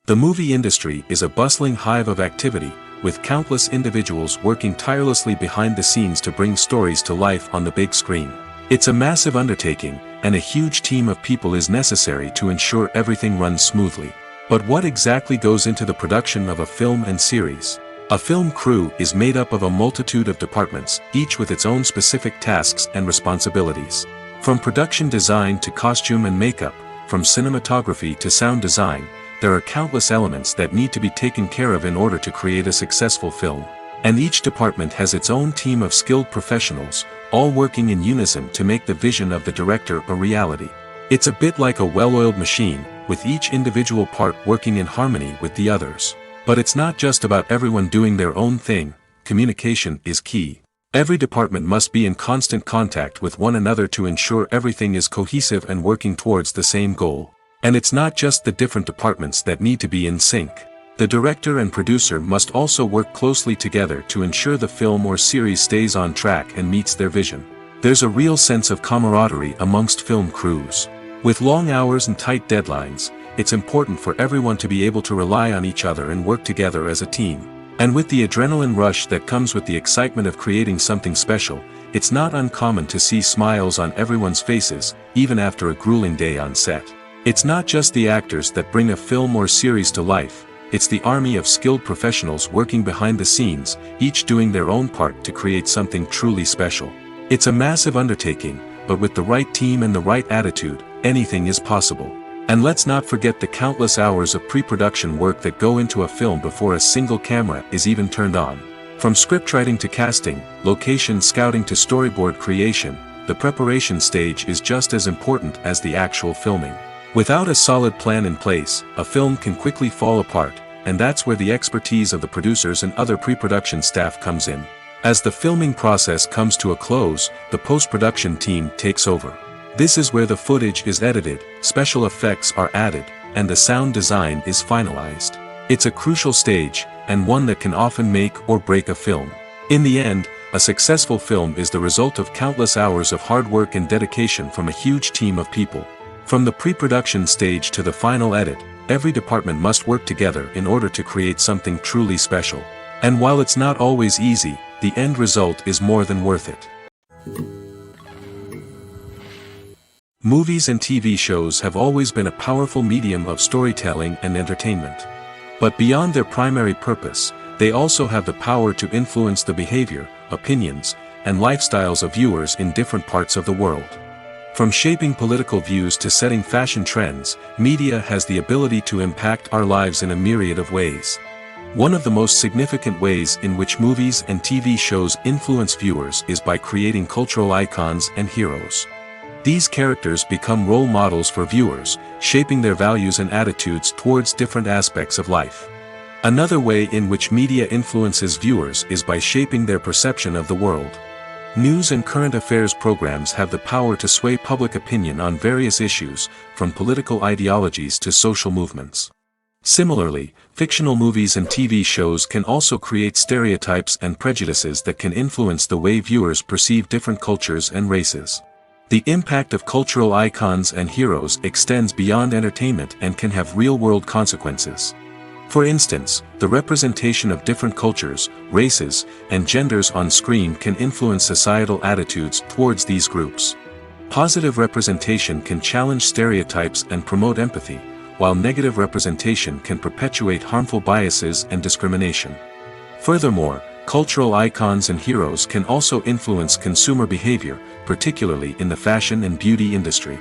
The movie industry is a bustling hive of activity, with countless individuals working tirelessly behind the scenes to bring stories to life on the big screen. It's a massive undertaking, and a huge team of people is necessary to ensure everything runs smoothly. But what exactly goes into the production of a film and series? A film crew is made up of a multitude of departments, each with its own specific tasks and responsibilities. From production design to costume and makeup, from cinematography to sound design, there are countless elements that need to be taken care of in order to create a successful film. And each department has its own team of skilled professionals, all working in unison to make the vision of the director a reality. It's a bit like a well-oiled machine, with each individual part working in harmony with the others. But it's not just about everyone doing their own thing. Communication is key. Every department must be in constant contact with one another to ensure everything is cohesive and working towards the same goal. And it's not just the different departments that need to be in sync. The director and producer must also work closely together to ensure the film or series stays on track and meets their vision. There's a real sense of camaraderie amongst film crews. With long hours and tight deadlines, it's important for everyone to be able to rely on each other and work together as a team. And with the adrenaline rush that comes with the excitement of creating something special, it's not uncommon to see smiles on everyone's faces, even after a grueling day on set. It's not just the actors that bring a film or series to life, it's the army of skilled professionals working behind the scenes, each doing their own part to create something truly special. It's a massive undertaking, but with the right team and the right attitude, anything is possible. And let's not forget the countless hours of pre-production work that go into a film before a single camera is even turned on. From scriptwriting to casting, location scouting to storyboard creation, the preparation stage is just as important as the actual filming. Without a solid plan in place, a film can quickly fall apart, and that's where the expertise of the producers and other pre-production staff comes in. As the filming process comes to a close, the post-production team takes over. This is where the footage is edited, special effects are added, and the sound design is finalized. It's a crucial stage, and one that can often make or break a film. In the end, a successful film is the result of countless hours of hard work and dedication from a huge team of people. From the pre-production stage to the final edit, every department must work together in order to create something truly special. And while it's not always easy, the end result is more than worth it. Movies and TV shows have always been a powerful medium of storytelling and entertainment. But beyond their primary purpose, they also have the power to influence the behavior, opinions, and lifestyles of viewers in different parts of the world. From shaping political views to setting fashion trends, media has the ability to impact our lives in a myriad of ways. One of the most significant ways in which movies and TV shows influence viewers is by creating cultural icons and heroes. These characters become role models for viewers, shaping their values and attitudes towards different aspects of life. Another way in which media influences viewers is by shaping their perception of the world. News and current affairs programs have the power to sway public opinion on various issues, from political ideologies to social movements. Similarly, fictional movies and TV shows can also create stereotypes and prejudices that can influence the way viewers perceive different cultures and races. The impact of cultural icons and heroes extends beyond entertainment and can have real-world consequences. For instance, the representation of different cultures, races, and genders on screen can influence societal attitudes towards these groups. Positive representation can challenge stereotypes and promote empathy, while negative representation can perpetuate harmful biases and discrimination. Furthermore, cultural icons and heroes can also influence consumer behavior, particularly in the fashion and beauty industry.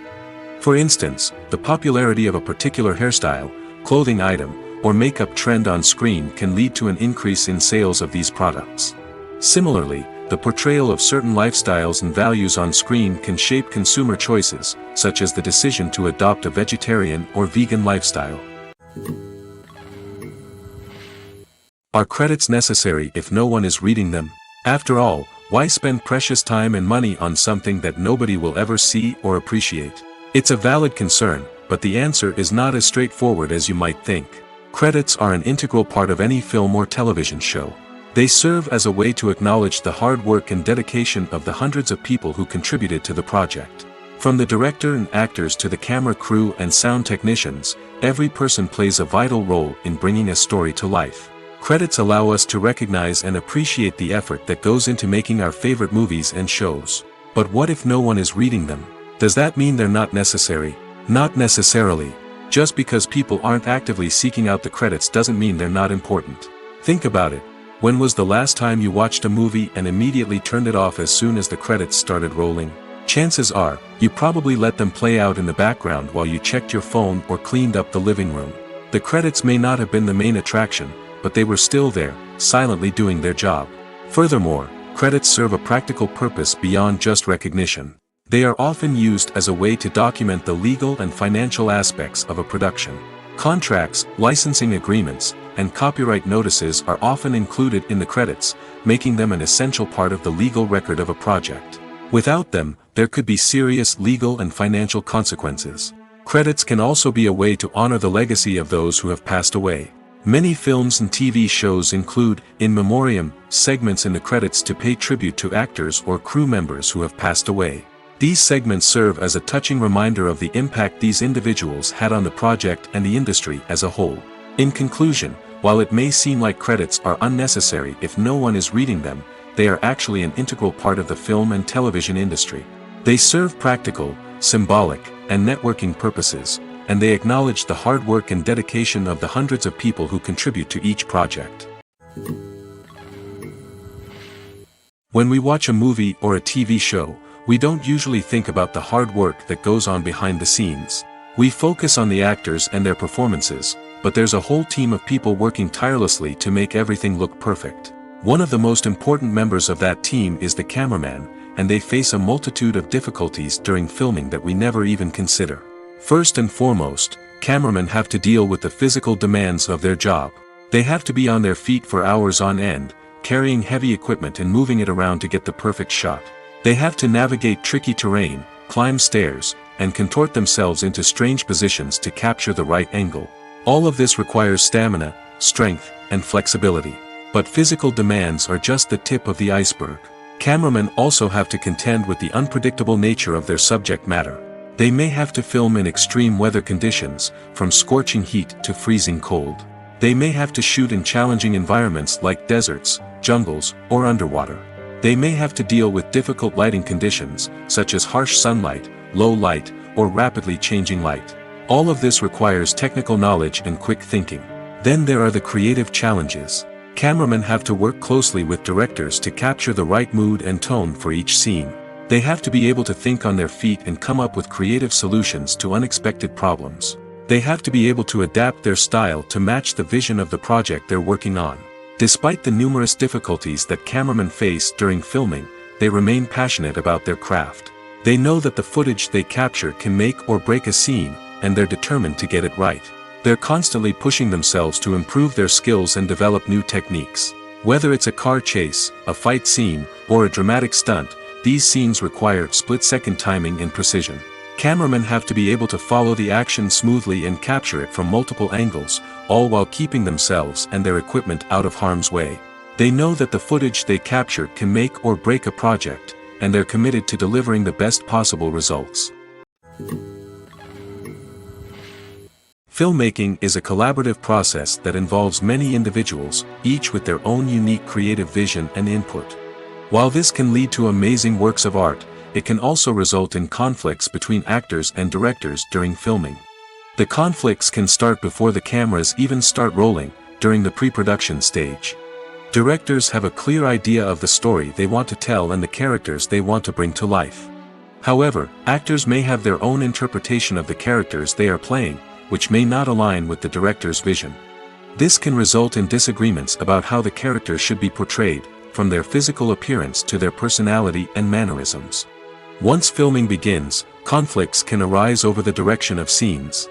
For instance, the popularity of a particular hairstyle, clothing item, or makeup trend on screen can lead to an increase in sales of these products. Similarly, the portrayal of certain lifestyles and values on screen can shape consumer choices, such as the decision to adopt a vegetarian or vegan lifestyle. Are credits necessary if no one is reading them? After all, why spend precious time and money on something that nobody will ever see or appreciate? It's a valid concern, but the answer is not as straightforward as you might think. Credits are an integral part of any film or television show. They serve as a way to acknowledge the hard work and dedication of the hundreds of people who contributed to the project. From the director and actors to the camera crew and sound technicians, every person plays a vital role in bringing a story to life. Credits allow us to recognize and appreciate the effort that goes into making our favorite movies and shows. But what if no one is reading them? Does that mean they're not necessary? Not necessarily. Just because people aren't actively seeking out the credits doesn't mean they're not important. Think about it. When was the last time you watched a movie and immediately turned it off as soon as the credits started rolling? Chances are, you probably let them play out in the background while you checked your phone or cleaned up the living room. The credits may not have been the main attraction, but they were still there, silently doing their job. Furthermore, credits serve a practical purpose beyond just recognition. They are often used as a way to document the legal and financial aspects of a production. Contracts, licensing agreements, and copyright notices are often included in the credits, making them an essential part of the legal record of a project. Without them, there could be serious legal and financial consequences. Credits can also be a way to honor the legacy of those who have passed away. Many films and TV shows include, in memoriam, segments in the credits to pay tribute to actors or crew members who have passed away. These segments serve as a touching reminder of the impact these individuals had on the project and the industry as a whole. In conclusion, while it may seem like credits are unnecessary if no one is reading them, they are actually an integral part of the film and television industry. They serve practical, symbolic, and networking purposes, and they acknowledge the hard work and dedication of the hundreds of people who contribute to each project. When we watch a movie or a TV show, we don't usually think about the hard work that goes on behind the scenes. We focus on the actors and their performances, but there's a whole team of people working tirelessly to make everything look perfect. One of the most important members of that team is the cameraman, and they face a multitude of difficulties during filming that we never even consider. First and foremost, cameramen have to deal with the physical demands of their job. They have to be on their feet for hours on end, carrying heavy equipment and moving it around to get the perfect shot. They have to navigate tricky terrain, climb stairs, and contort themselves into strange positions to capture the right angle. All of this requires stamina, strength, and flexibility. But physical demands are just the tip of the iceberg. Cameramen also have to contend with the unpredictable nature of their subject matter. They may have to film in extreme weather conditions, from scorching heat to freezing cold. They may have to shoot in challenging environments like deserts, jungles, or underwater. They may have to deal with difficult lighting conditions, such as harsh sunlight, low light, or rapidly changing light. All of this requires technical knowledge and quick thinking. Then there are the creative challenges. Cameramen have to work closely with directors to capture the right mood and tone for each scene. They have to be able to think on their feet and come up with creative solutions to unexpected problems. They have to be able to adapt their style to match the vision of the project they're working on. Despite the numerous difficulties that cameramen face during filming, they remain passionate about their craft. They know that the footage they capture can make or break a scene, and they're determined to get it right. They're constantly pushing themselves to improve their skills and develop new techniques. Whether it's a car chase, a fight scene, or a dramatic stunt, these scenes require split-second timing and precision. Cameramen have to be able to follow the action smoothly and capture it from multiple angles, all while keeping themselves and their equipment out of harm's way. They know that the footage they capture can make or break a project, and they're committed to delivering the best possible results. Filmmaking is a collaborative process that involves many individuals, each with their own unique creative vision and input. While this can lead to amazing works of art, it can also result in conflicts between actors and directors during filming. The conflicts can start before the cameras even start rolling, during the pre-production stage. Directors have a clear idea of the story they want to tell and the characters they want to bring to life. However, actors may have their own interpretation of the characters they are playing, which may not align with the director's vision. This can result in disagreements about how the character should be portrayed, from their physical appearance to their personality and mannerisms. Once filming begins, conflicts can arise over the direction of scenes.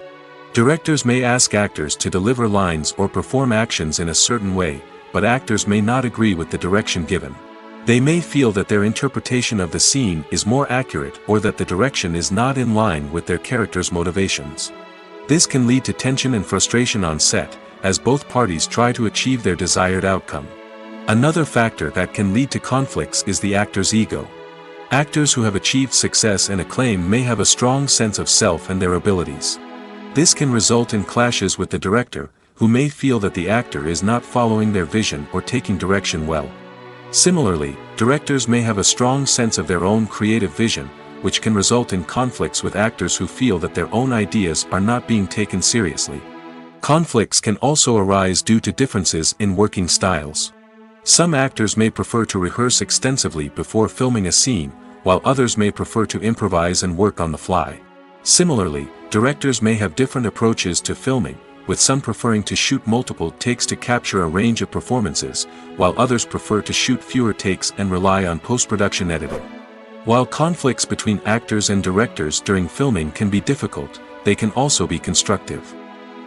Directors may ask actors to deliver lines or perform actions in a certain way, but actors may not agree with the direction given. They may feel that their interpretation of the scene is more accurate or that the direction is not in line with their character's motivations. This can lead to tension and frustration on set, as both parties try to achieve their desired outcome. Another factor that can lead to conflicts is the actor's ego. Actors who have achieved success and acclaim may have a strong sense of self and their abilities. This can result in clashes with the director, who may feel that the actor is not following their vision or taking direction well. Similarly, directors may have a strong sense of their own creative vision, which can result in conflicts with actors who feel that their own ideas are not being taken seriously. Conflicts can also arise due to differences in working styles. Some actors may prefer to rehearse extensively before filming a scene, while others may prefer to improvise and work on the fly. Similarly, directors may have different approaches to filming, with some preferring to shoot multiple takes to capture a range of performances, while others prefer to shoot fewer takes and rely on post-production editing. While conflicts between actors and directors during filming can be difficult, they can also be constructive.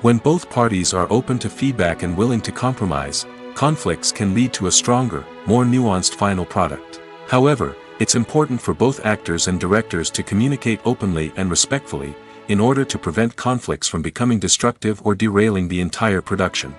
When both parties are open to feedback and willing to compromise, conflicts can lead to a stronger, more nuanced final product. However, it's important for both actors and directors to communicate openly and respectfully, in order to prevent conflicts from becoming destructive or derailing the entire production.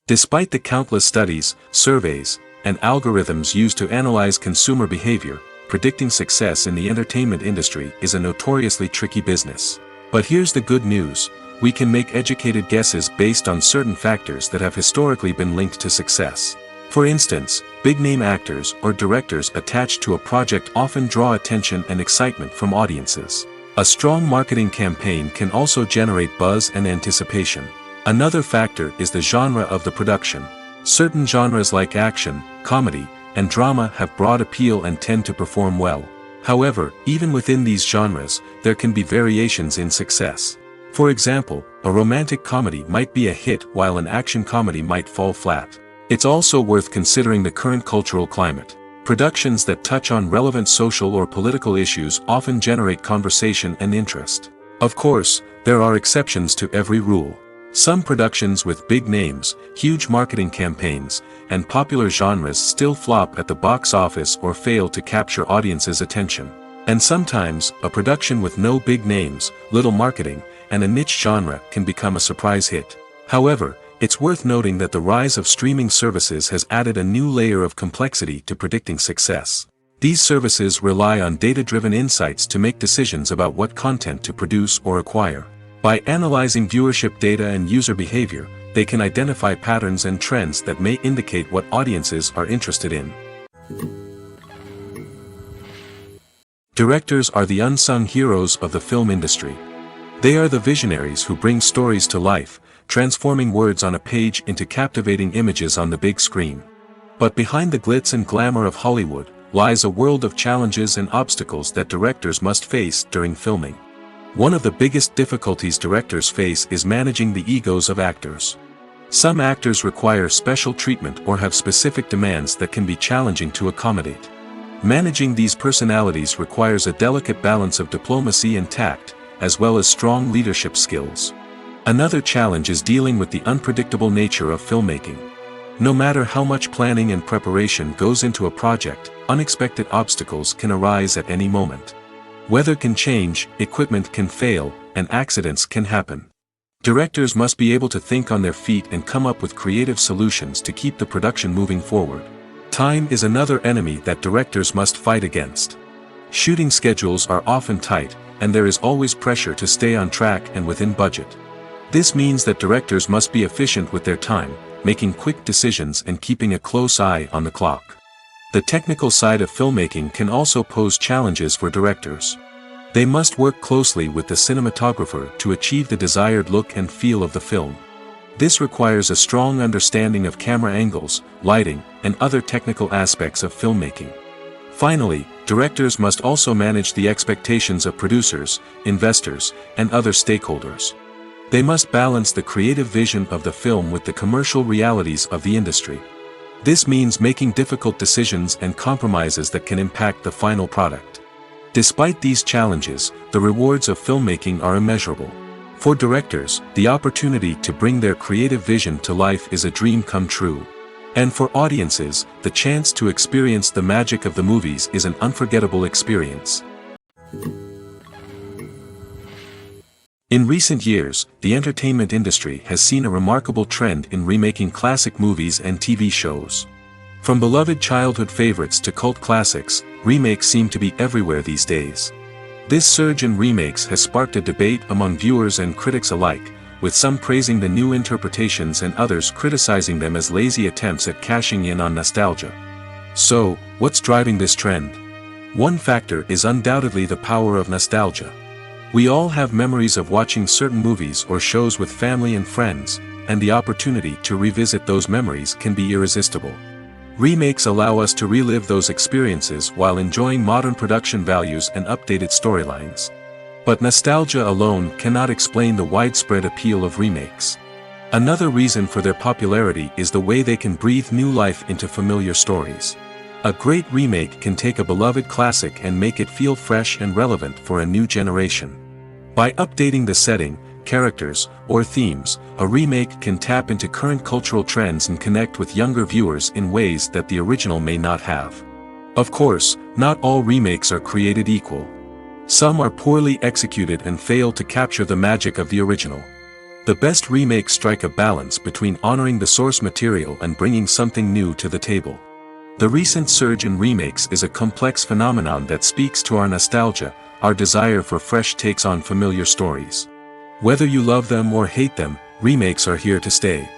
Despite the countless studies, surveys, and algorithms used to analyze consumer behavior, predicting success in the entertainment industry is a notoriously tricky business. But here's the good news: we can make educated guesses based on certain factors that have historically been linked to success. For instance, big-name actors or directors attached to a project often draw attention and excitement from audiences. A strong marketing campaign can also generate buzz and anticipation. Another factor is the genre of the production. Certain genres like action, comedy, and drama have broad appeal and tend to perform well. However, even within these genres, there can be variations in success. For example, a romantic comedy might be a hit while an action comedy might fall flat. It's also worth considering the current cultural climate. Productions that touch on relevant social or political issues often generate conversation and interest. Of course, there are exceptions to every rule. Some productions with big names, huge marketing campaigns, and popular genres still flop at the box office or fail to capture audiences' attention. And sometimes, a production with no big names, little marketing, and a niche genre can become a surprise hit. However, it's worth noting that the rise of streaming services has added a new layer of complexity to predicting success. These services rely on data-driven insights to make decisions about what content to produce or acquire. By analyzing viewership data and user behavior, they can identify patterns and trends that may indicate what audiences are interested in. Directors are the unsung heroes of the film industry. They are the visionaries who bring stories to life, transforming words on a page into captivating images on the big screen. But behind the glitz and glamour of Hollywood lies a world of challenges and obstacles that directors must face during filming. One of the biggest difficulties directors face is managing the egos of actors. Some actors require special treatment or have specific demands that can be challenging to accommodate. Managing these personalities requires a delicate balance of diplomacy and tact, as well as strong leadership skills. Another challenge is dealing with the unpredictable nature of filmmaking. No matter how much planning and preparation goes into a project, unexpected obstacles can arise at any moment. Weather can change, equipment can fail, and accidents can happen. Directors must be able to think on their feet and come up with creative solutions to keep the production moving forward. Time is another enemy that directors must fight against. Shooting schedules are often tight, and there is always pressure to stay on track and within budget. This means that directors must be efficient with their time, making quick decisions and keeping a close eye on the clock. The technical side of filmmaking can also pose challenges for directors. They must work closely with the cinematographer to achieve the desired look and feel of the film. This requires a strong understanding of camera angles, lighting, and other technical aspects of filmmaking. Finally, directors must also manage the expectations of producers, investors, and other stakeholders. They must balance the creative vision of the film with the commercial realities of the industry. This means making difficult decisions and compromises that can impact the final product. Despite these challenges, the rewards of filmmaking are immeasurable. For directors, the opportunity to bring their creative vision to life is a dream come true. And for audiences, the chance to experience the magic of the movies is an unforgettable experience. In recent years, the entertainment industry has seen a remarkable trend in remaking classic movies and TV shows. From beloved childhood favorites to cult classics, remakes seem to be everywhere these days. This surge in remakes has sparked a debate among viewers and critics alike, with some praising the new interpretations and others criticizing them as lazy attempts at cashing in on nostalgia. So, what's driving this trend? One factor is undoubtedly the power of nostalgia. We all have memories of watching certain movies or shows with family and friends, and the opportunity to revisit those memories can be irresistible. Remakes allow us to relive those experiences while enjoying modern production values and updated storylines. But nostalgia alone cannot explain the widespread appeal of remakes. Another reason for their popularity is the way they can breathe new life into familiar stories. A great remake can take a beloved classic and make it feel fresh and relevant for a new generation. By updating the setting, characters, or themes, a remake can tap into current cultural trends and connect with younger viewers in ways that the original may not have. Of course, not all remakes are created equal. Some are poorly executed and fail to capture the magic of the original. The best remakes strike a balance between honoring the source material and bringing something new to the table. The recent surge in remakes is a complex phenomenon that speaks to our nostalgia, our desire for fresh takes on familiar stories. Whether you love them or hate them, remakes are here to stay.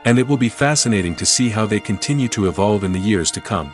And it will be fascinating to see how they continue to evolve in the years to come.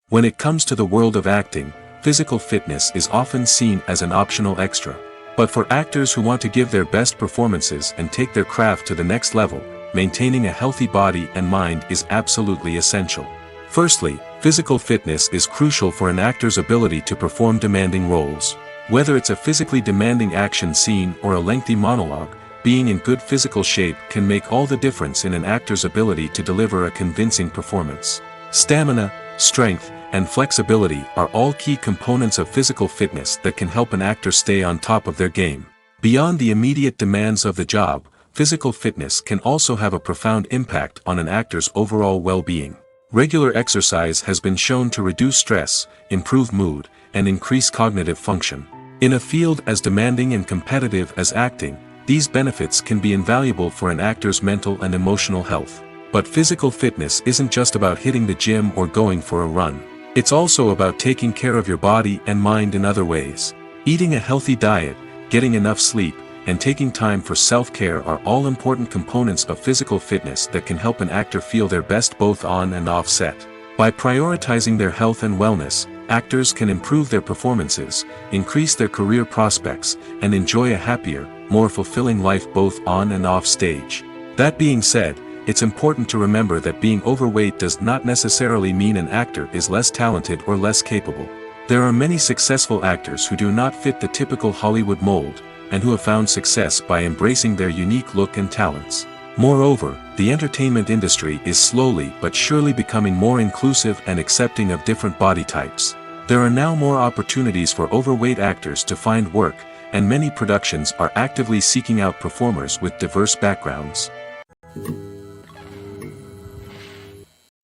When it comes to the world of acting, physical fitness is often seen as an optional extra. But for actors who want to give their best performances and take their craft to the next level, maintaining a healthy body and mind is absolutely essential. Firstly, physical fitness is crucial for an actor's ability to perform demanding roles. Whether it's a physically demanding action scene or a lengthy monologue, being in good physical shape can make all the difference in an actor's ability to deliver a convincing performance. Stamina, strength, and flexibility are all key components of physical fitness that can help an actor stay on top of their game. Beyond the immediate demands of the job, physical fitness can also have a profound impact on an actor's overall well-being. Regular exercise has been shown to reduce stress, improve mood, and increase cognitive function. In a field as demanding and competitive as acting, these benefits can be invaluable for an actor's mental and emotional health. But physical fitness isn't just about hitting the gym or going for a run. It's also about taking care of your body and mind in other ways. Eating a healthy diet, getting enough sleep, and taking time for self-care are all important components of physical fitness that can help an actor feel their best both on and off set. By prioritizing their health and wellness, actors can improve their performances, increase their career prospects, and enjoy a happier, more fulfilling life both on and off stage. That being said, it's important to remember that being overweight does not necessarily mean an actor is less talented or less capable. There are many successful actors who do not fit the typical Hollywood mold, and who have found success by embracing their unique look and talents. Moreover, the entertainment industry is slowly but surely becoming more inclusive and accepting of different body types. There are now more opportunities for overweight actors to find work, and many productions are actively seeking out performers with diverse backgrounds.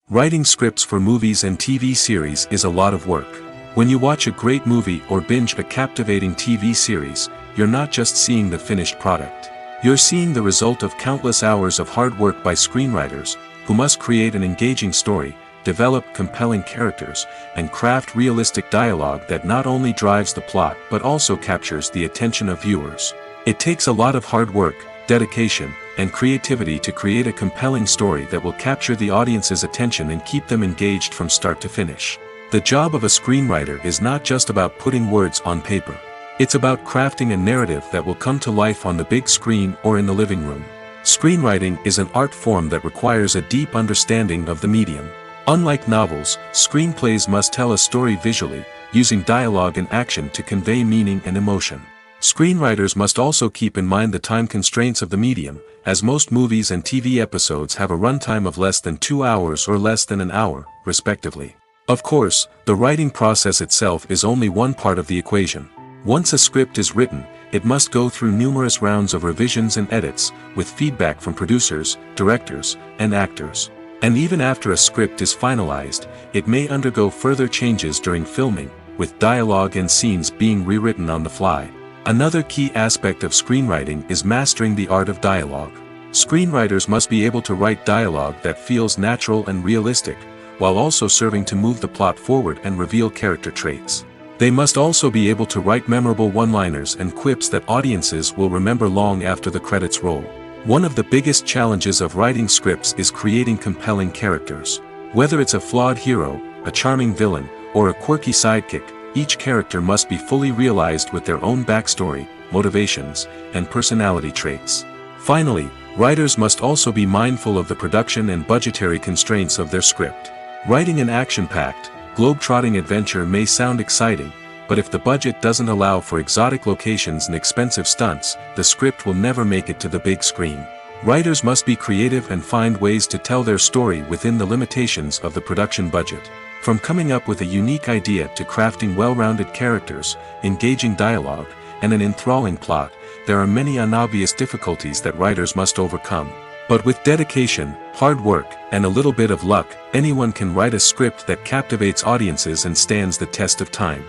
Writing scripts for movies and TV series is a lot of work. When you watch a great movie or binge a captivating TV series, you're not just seeing the finished product. You're seeing the result of countless hours of hard work by screenwriters, who must create an engaging story, develop compelling characters, and craft realistic dialogue that not only drives the plot but also captures the attention of viewers. It takes a lot of hard work, dedication, and creativity to create a compelling story that will capture the audience's attention and keep them engaged from start to finish. The job of a screenwriter is not just about putting words on paper. It's about crafting a narrative that will come to life on the big screen or in the living room. Screenwriting is an art form that requires a deep understanding of the medium. Unlike novels, screenplays must tell a story visually, using dialogue and action to convey meaning and emotion. Screenwriters must also keep in mind the time constraints of the medium, as most movies and TV episodes have a runtime of less than 2 hours or less than an hour, respectively. Of course, the writing process itself is only one part of the equation. Once a script is written, it must go through numerous rounds of revisions and edits, with feedback from producers, directors, and actors. And even after a script is finalized, it may undergo further changes during filming, with dialogue and scenes being rewritten on the fly. Another key aspect of screenwriting is mastering the art of dialogue. Screenwriters must be able to write dialogue that feels natural and realistic, while also serving to move the plot forward and reveal character traits. They must also be able to write memorable one-liners and quips that audiences will remember long after the credits roll. One of the biggest challenges of writing scripts is creating compelling characters. Whether it's a flawed hero, a charming villain, or a quirky sidekick, each character must be fully realized with their own backstory, motivations, and personality traits. Finally, writers must also be mindful of the production and budgetary constraints of their script. Writing an action-packed, globe-trotting adventure may sound exciting, but if the budget doesn't allow for exotic locations and expensive stunts, the script will never make it to the big screen. Writers must be creative and find ways to tell their story within the limitations of the production budget. From coming up with a unique idea to crafting well-rounded characters, engaging dialogue, and an enthralling plot, there are many unobvious difficulties that writers must overcome. But with dedication, hard work, and a little bit of luck, anyone can write a script that captivates audiences and stands the test of time.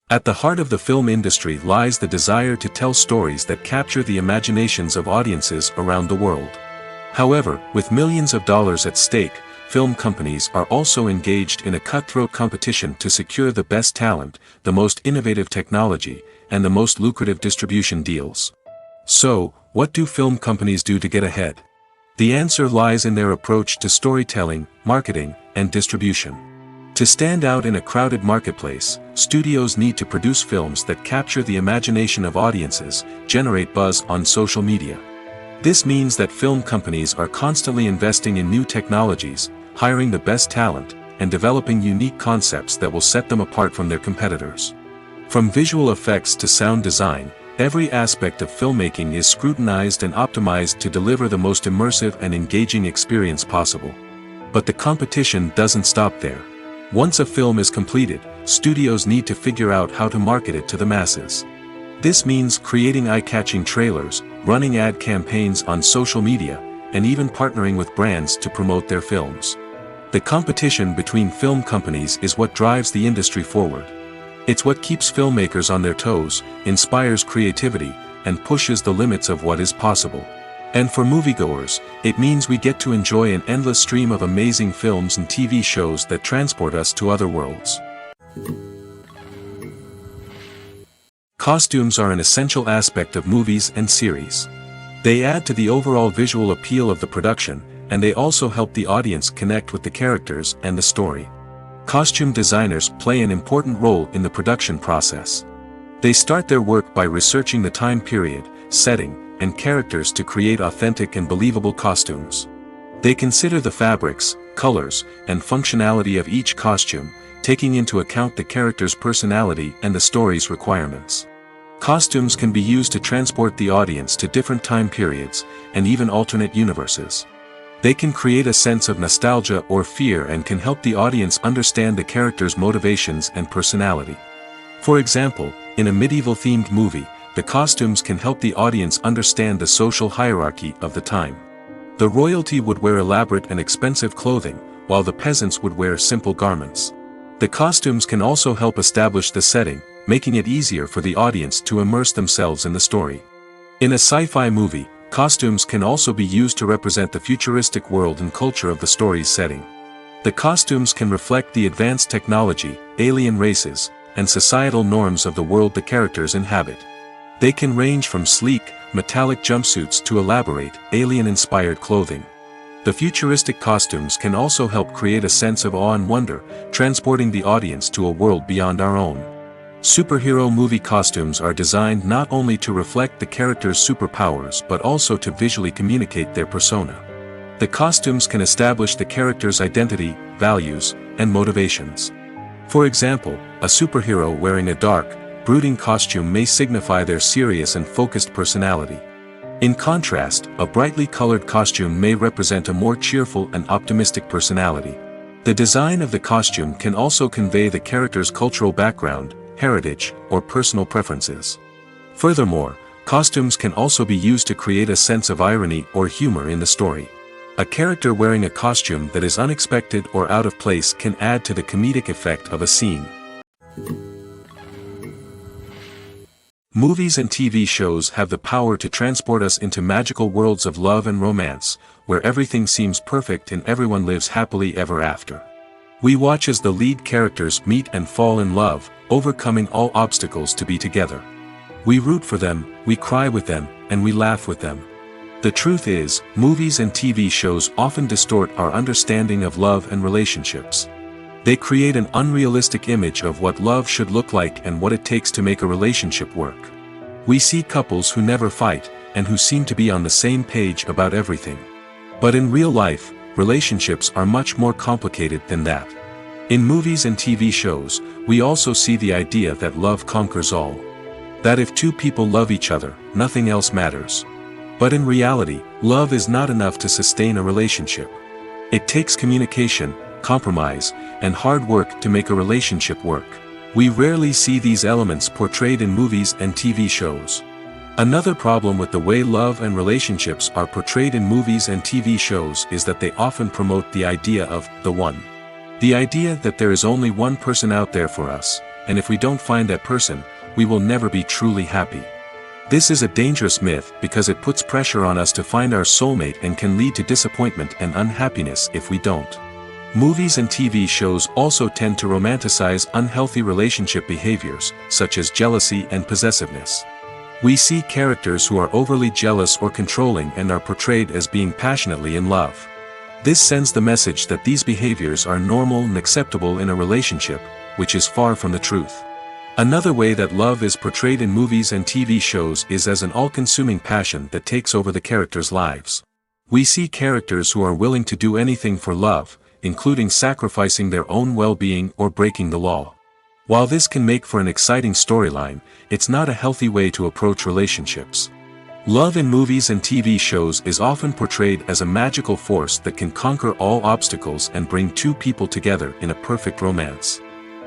At the heart of the film industry lies the desire to tell stories that capture the imaginations of audiences around the world. However, with millions of dollars at stake, film companies are also engaged in a cutthroat competition to secure the best talent, the most innovative technology, and the most lucrative distribution deals. So, what do film companies do to get ahead? The answer lies in their approach to storytelling, marketing, and distribution. To stand out in a crowded marketplace, studios need to produce films that capture the imagination of audiences, generate buzz on social media. This means that film companies are constantly investing in new technologies, hiring the best talent, and developing unique concepts that will set them apart from their competitors. From visual effects to sound design, every aspect of filmmaking is scrutinized and optimized to deliver the most immersive and engaging experience possible. But the competition doesn't stop there. Once a film is completed, studios need to figure out how to market it to the masses. This means creating eye-catching trailers, running ad campaigns on social media, and even partnering with brands to promote their films. The competition between film companies is what drives the industry forward. It's what keeps filmmakers on their toes, inspires creativity, and pushes the limits of what is possible. And for moviegoers, it means we get to enjoy an endless stream of amazing films and TV shows that transport us to other worlds. Costumes are an essential aspect of movies and series. They add to the overall visual appeal of the production, and they also help the audience connect with the characters and the story. Costume designers play an important role in the production process. They start their work by researching the time period, setting, and characters to create authentic and believable costumes. They consider the fabrics, colors, and functionality of each costume, taking into account the character's personality and the story's requirements. Costumes can be used to transport the audience to different time periods, and even alternate universes. They can create a sense of nostalgia or fear and can help the audience understand the character's motivations and personality. For example, in a medieval-themed movie, the costumes can help the audience understand the social hierarchy of the time. The royalty would wear elaborate and expensive clothing, while the peasants would wear simple garments. The costumes can also help establish the setting, making it easier for the audience to immerse themselves in the story. In a sci-fi movie, costumes can also be used to represent the futuristic world and culture of the story's setting. The costumes can reflect the advanced technology, alien races, and societal norms of the world the characters inhabit. They can range from sleek, metallic jumpsuits to elaborate, alien-inspired clothing. The futuristic costumes can also help create a sense of awe and wonder, transporting the audience to a world beyond our own. Superhero movie costumes are designed not only to reflect the character's superpowers but also to visually communicate their persona. The costumes can establish the character's identity, values, and motivations. For example, a superhero wearing a dark, brooding costume may signify their serious and focused personality. In contrast, a brightly colored costume may represent a more cheerful and optimistic personality. The design of the costume can also convey the character's cultural background, heritage, or personal preferences. Furthermore, costumes can also be used to create a sense of irony or humor in the story. A character wearing a costume that is unexpected or out of place can add to the comedic effect of a scene. Movies and TV shows have the power to transport us into magical worlds of love and romance, where everything seems perfect and everyone lives happily ever after. We watch as the lead characters meet and fall in love, overcoming all obstacles to be together. We root for them, we cry with them, and we laugh with them. The truth is, movies and TV shows often distort our understanding of love and relationships. They create an unrealistic image of what love should look like and what it takes to make a relationship work. We see couples who never fight, and who seem to be on the same page about everything. But in real life, relationships are much more complicated than that. In movies and TV shows, we also see the idea that love conquers all. That if two people love each other, nothing else matters. But in reality, love is not enough to sustain a relationship. It takes communication, compromise, and hard work to make a relationship work. We rarely see these elements portrayed in movies and TV shows. Another problem with the way love and relationships are portrayed in movies and TV shows is that they often promote the idea of the one. The idea that there is only one person out there for us, and if we don't find that person, we will never be truly happy. This is a dangerous myth because it puts pressure on us to find our soulmate and can lead to disappointment and unhappiness if we don't. Movies and TV shows also tend to romanticize unhealthy relationship behaviors, such as jealousy and possessiveness. We see characters who are overly jealous or controlling and are portrayed as being passionately in love. This sends the message that these behaviors are normal and acceptable in a relationship, which is far from the truth. Another way that love is portrayed in movies and TV shows is as an all-consuming passion that takes over the characters' lives. We see characters who are willing to do anything for love, including sacrificing their own well-being or breaking the law. While this can make for an exciting storyline, it's not a healthy way to approach relationships. Love in movies and TV shows is often portrayed as a magical force that can conquer all obstacles and bring two people together in a perfect romance.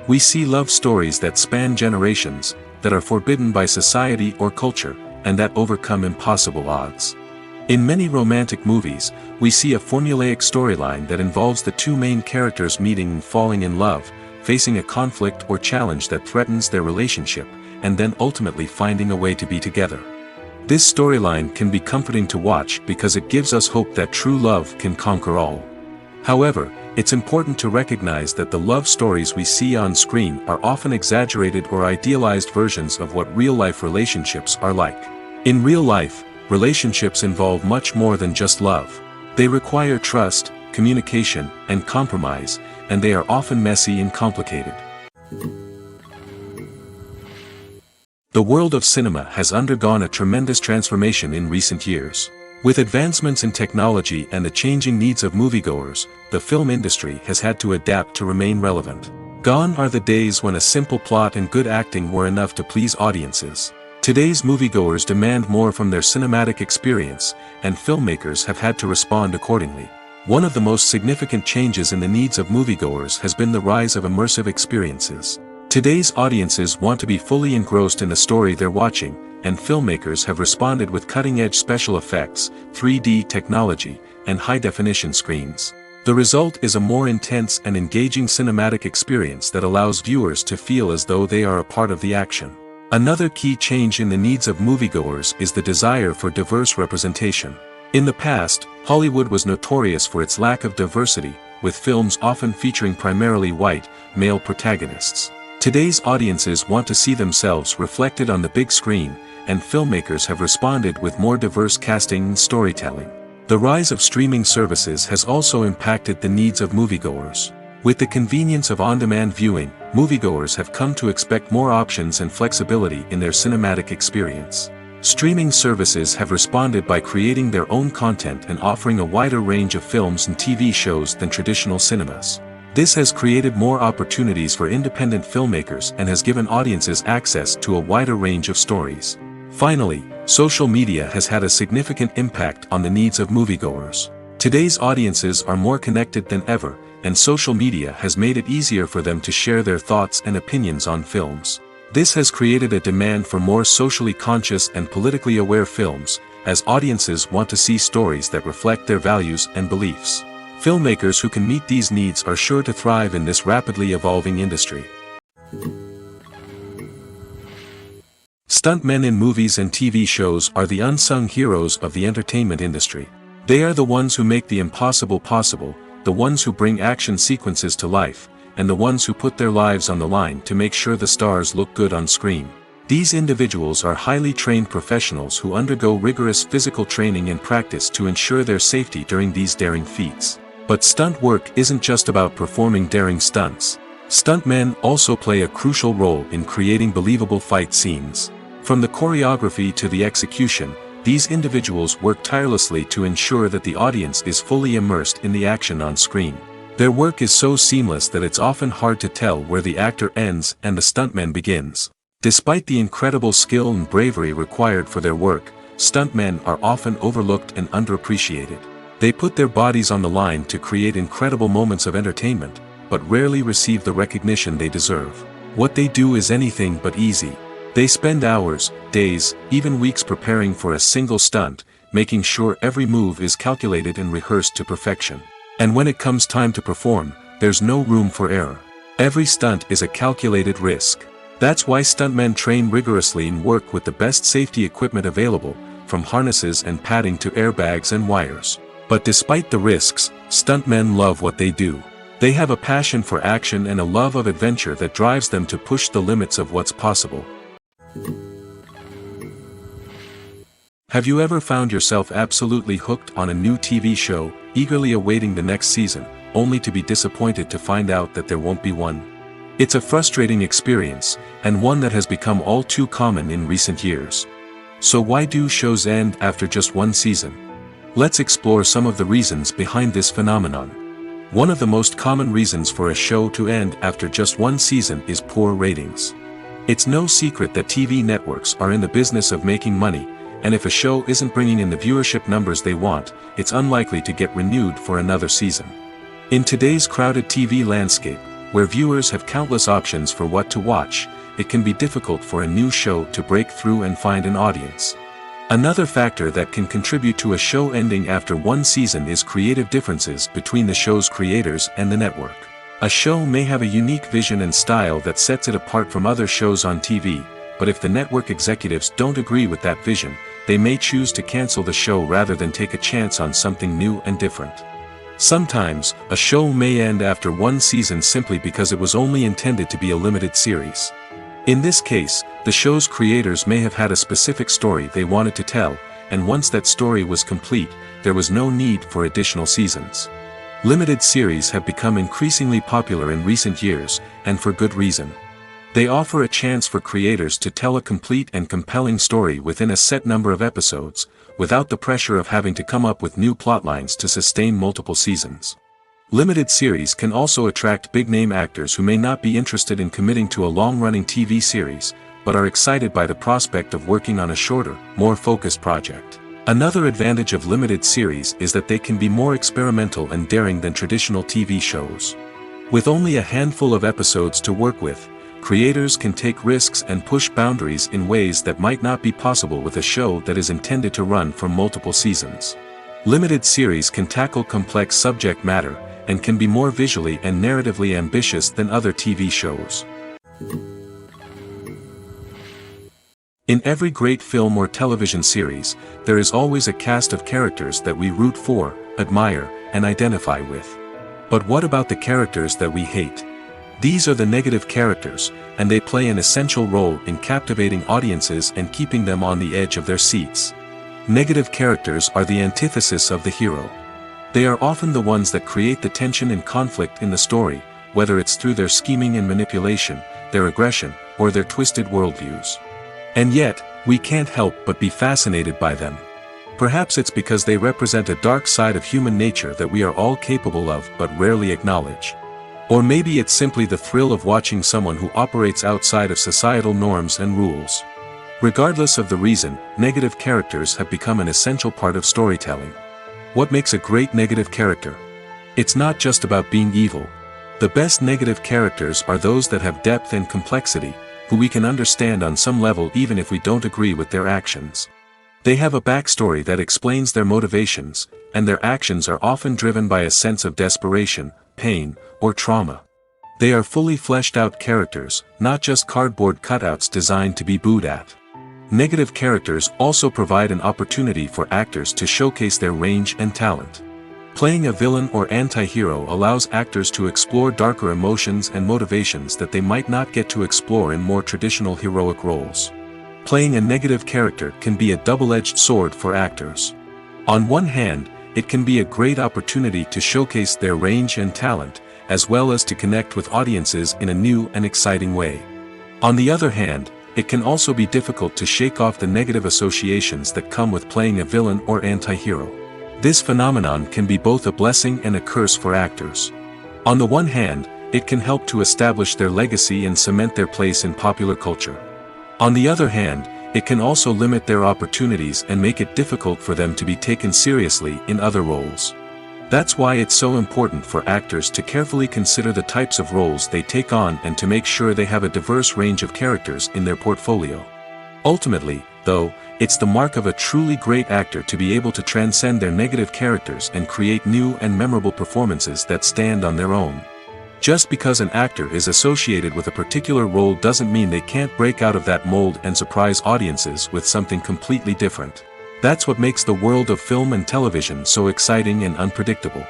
We see love stories that span generations, that are forbidden by society or culture, and that overcome impossible odds. In many romantic movies, we see a formulaic storyline that involves the two main characters meeting and falling in love, facing a conflict or challenge that threatens their relationship, and then ultimately finding a way to be together. This storyline can be comforting to watch because it gives us hope that true love can conquer all. However, it's important to recognize that the love stories we see on screen are often exaggerated or idealized versions of what real-life relationships are like. In real life, relationships involve much more than just love. They require trust, communication, and compromise, and they are often messy and complicated. The world of cinema has undergone a tremendous transformation in recent years. With advancements in technology and the changing needs of moviegoers, the film industry has had to adapt to remain relevant. Gone are the days when a simple plot and good acting were enough to please audiences. Today's moviegoers demand more from their cinematic experience, and filmmakers have had to respond accordingly. One of the most significant changes in the needs of moviegoers has been the rise of immersive experiences. Today's audiences want to be fully engrossed in the story they're watching, and filmmakers have responded with cutting-edge special effects, 3D technology, and high-definition screens. The result is a more intense and engaging cinematic experience that allows viewers to feel as though they are a part of the action. Another key change in the needs of moviegoers is the desire for diverse representation. In the past, Hollywood was notorious for its lack of diversity, with films often featuring primarily white, male protagonists. Today's audiences want to see themselves reflected on the big screen, and filmmakers have responded with more diverse casting and storytelling. The rise of streaming services has also impacted the needs of moviegoers. With the convenience of on-demand viewing, moviegoers have come to expect more options and flexibility in their cinematic experience. Streaming services have responded by creating their own content and offering a wider range of films and TV shows than traditional cinemas. This has created more opportunities for independent filmmakers and has given audiences access to a wider range of stories. Finally, social media has had a significant impact on the needs of moviegoers. Today's audiences are more connected than ever, and social media has made it easier for them to share their thoughts and opinions on films. This has created a demand for more socially conscious and politically aware films, as audiences want to see stories that reflect their values and beliefs. Filmmakers who can meet these needs are sure to thrive in this rapidly evolving industry. Stuntmen in movies and TV shows are the unsung heroes of the entertainment industry. They are the ones who make the impossible possible, the ones who bring action sequences to life, and the ones who put their lives on the line to make sure the stars look good on screen. These individuals are highly trained professionals who undergo rigorous physical training and practice to ensure their safety during these daring feats. But stunt work isn't just about performing daring stunts. Stuntmen also play a crucial role in creating believable fight scenes. From the choreography to the execution, these individuals work tirelessly to ensure that the audience is fully immersed in the action on screen. Their work is so seamless that it's often hard to tell where the actor ends and the stuntman begins. Despite the incredible skill and bravery required for their work, stuntmen are often overlooked and underappreciated. They put their bodies on the line to create incredible moments of entertainment, but rarely receive the recognition they deserve. What they do is anything but easy. They spend hours, days, even weeks preparing for a single stunt, making sure every move is calculated and rehearsed to perfection. And when it comes time to perform, there's no room for error. Every stunt is a calculated risk. That's why stuntmen train rigorously and work with the best safety equipment available, from harnesses and padding to airbags and wires. But despite the risks, stuntmen love what they do. They have a passion for action and a love of adventure that drives them to push the limits of what's possible. Have you ever found yourself absolutely hooked on a new TV show, eagerly awaiting the next season, only to be disappointed to find out that there won't be one? It's a frustrating experience, and one that has become all too common in recent years. So why do shows end after just one season? Let's explore some of the reasons behind this phenomenon. One of the most common reasons for a show to end after just one season is poor ratings. It's no secret that TV networks are in the business of making money, and if a show isn't bringing in the viewership numbers they want, it's unlikely to get renewed for another season. In today's crowded TV landscape, where viewers have countless options for what to watch, it can be difficult for a new show to break through and find an audience. Another factor that can contribute to a show ending after one season is creative differences between the show's creators and the network. A show may have a unique vision and style that sets it apart from other shows on TV, but if the network executives don't agree with that vision, they may choose to cancel the show rather than take a chance on something new and different. Sometimes, a show may end after one season simply because it was only intended to be a limited series. In this case, the show's creators may have had a specific story they wanted to tell, and once that story was complete, there was no need for additional seasons. Limited series have become increasingly popular in recent years, and for good reason. They offer a chance for creators to tell a complete and compelling story within a set number of episodes, without the pressure of having to come up with new plotlines to sustain multiple seasons. Limited series can also attract big-name actors who may not be interested in committing to a long-running TV series, but are excited by the prospect of working on a shorter, more focused project. Another advantage of limited series is that they can be more experimental and daring than traditional TV shows. With only a handful of episodes to work with, creators can take risks and push boundaries in ways that might not be possible with a show that is intended to run for multiple seasons. Limited series can tackle complex subject matter, and can be more visually and narratively ambitious than other TV shows. In every great film or television series, there is always a cast of characters that we root for, admire, and identify with. But what about the characters that we hate? These are the negative characters, and they play an essential role in captivating audiences and keeping them on the edge of their seats. Negative characters are the antithesis of the hero. They are often the ones that create the tension and conflict in the story, whether it's through their scheming and manipulation, their aggression, or their twisted worldviews. And yet, we can't help but be fascinated by them. Perhaps it's because they represent a dark side of human nature that we are all capable of but rarely acknowledge. Or maybe it's simply the thrill of watching someone who operates outside of societal norms and rules. Regardless of the reason, negative characters have become an essential part of storytelling. What makes a great negative character? It's not just about being evil. The best negative characters are those that have depth and complexity, who we can understand on some level even if we don't agree with their actions. They have a backstory that explains their motivations, and their actions are often driven by a sense of desperation, pain, or trauma. They are fully fleshed out characters, not just cardboard cutouts designed to be booed at. Negative characters also provide an opportunity for actors to showcase their range and talent. Playing a villain or anti-hero allows actors to explore darker emotions and motivations that they might not get to explore in more traditional heroic roles. Playing a negative character can be a double-edged sword for actors. On one hand, it can be a great opportunity to showcase their range and talent, as well as to connect with audiences in a new and exciting way. On the other hand, it can also be difficult to shake off the negative associations that come with playing a villain or anti-hero. This phenomenon can be both a blessing and a curse for actors. On the one hand, it can help to establish their legacy and cement their place in popular culture. On the other hand, it can also limit their opportunities and make it difficult for them to be taken seriously in other roles. That's why it's so important for actors to carefully consider the types of roles they take on and to make sure they have a diverse range of characters in their portfolio. Ultimately, though, it's the mark of a truly great actor to be able to transcend their negative characters and create new and memorable performances that stand on their own. Just because an actor is associated with a particular role doesn't mean they can't break out of that mold and surprise audiences with something completely different. That's what makes the world of film and television so exciting and unpredictable.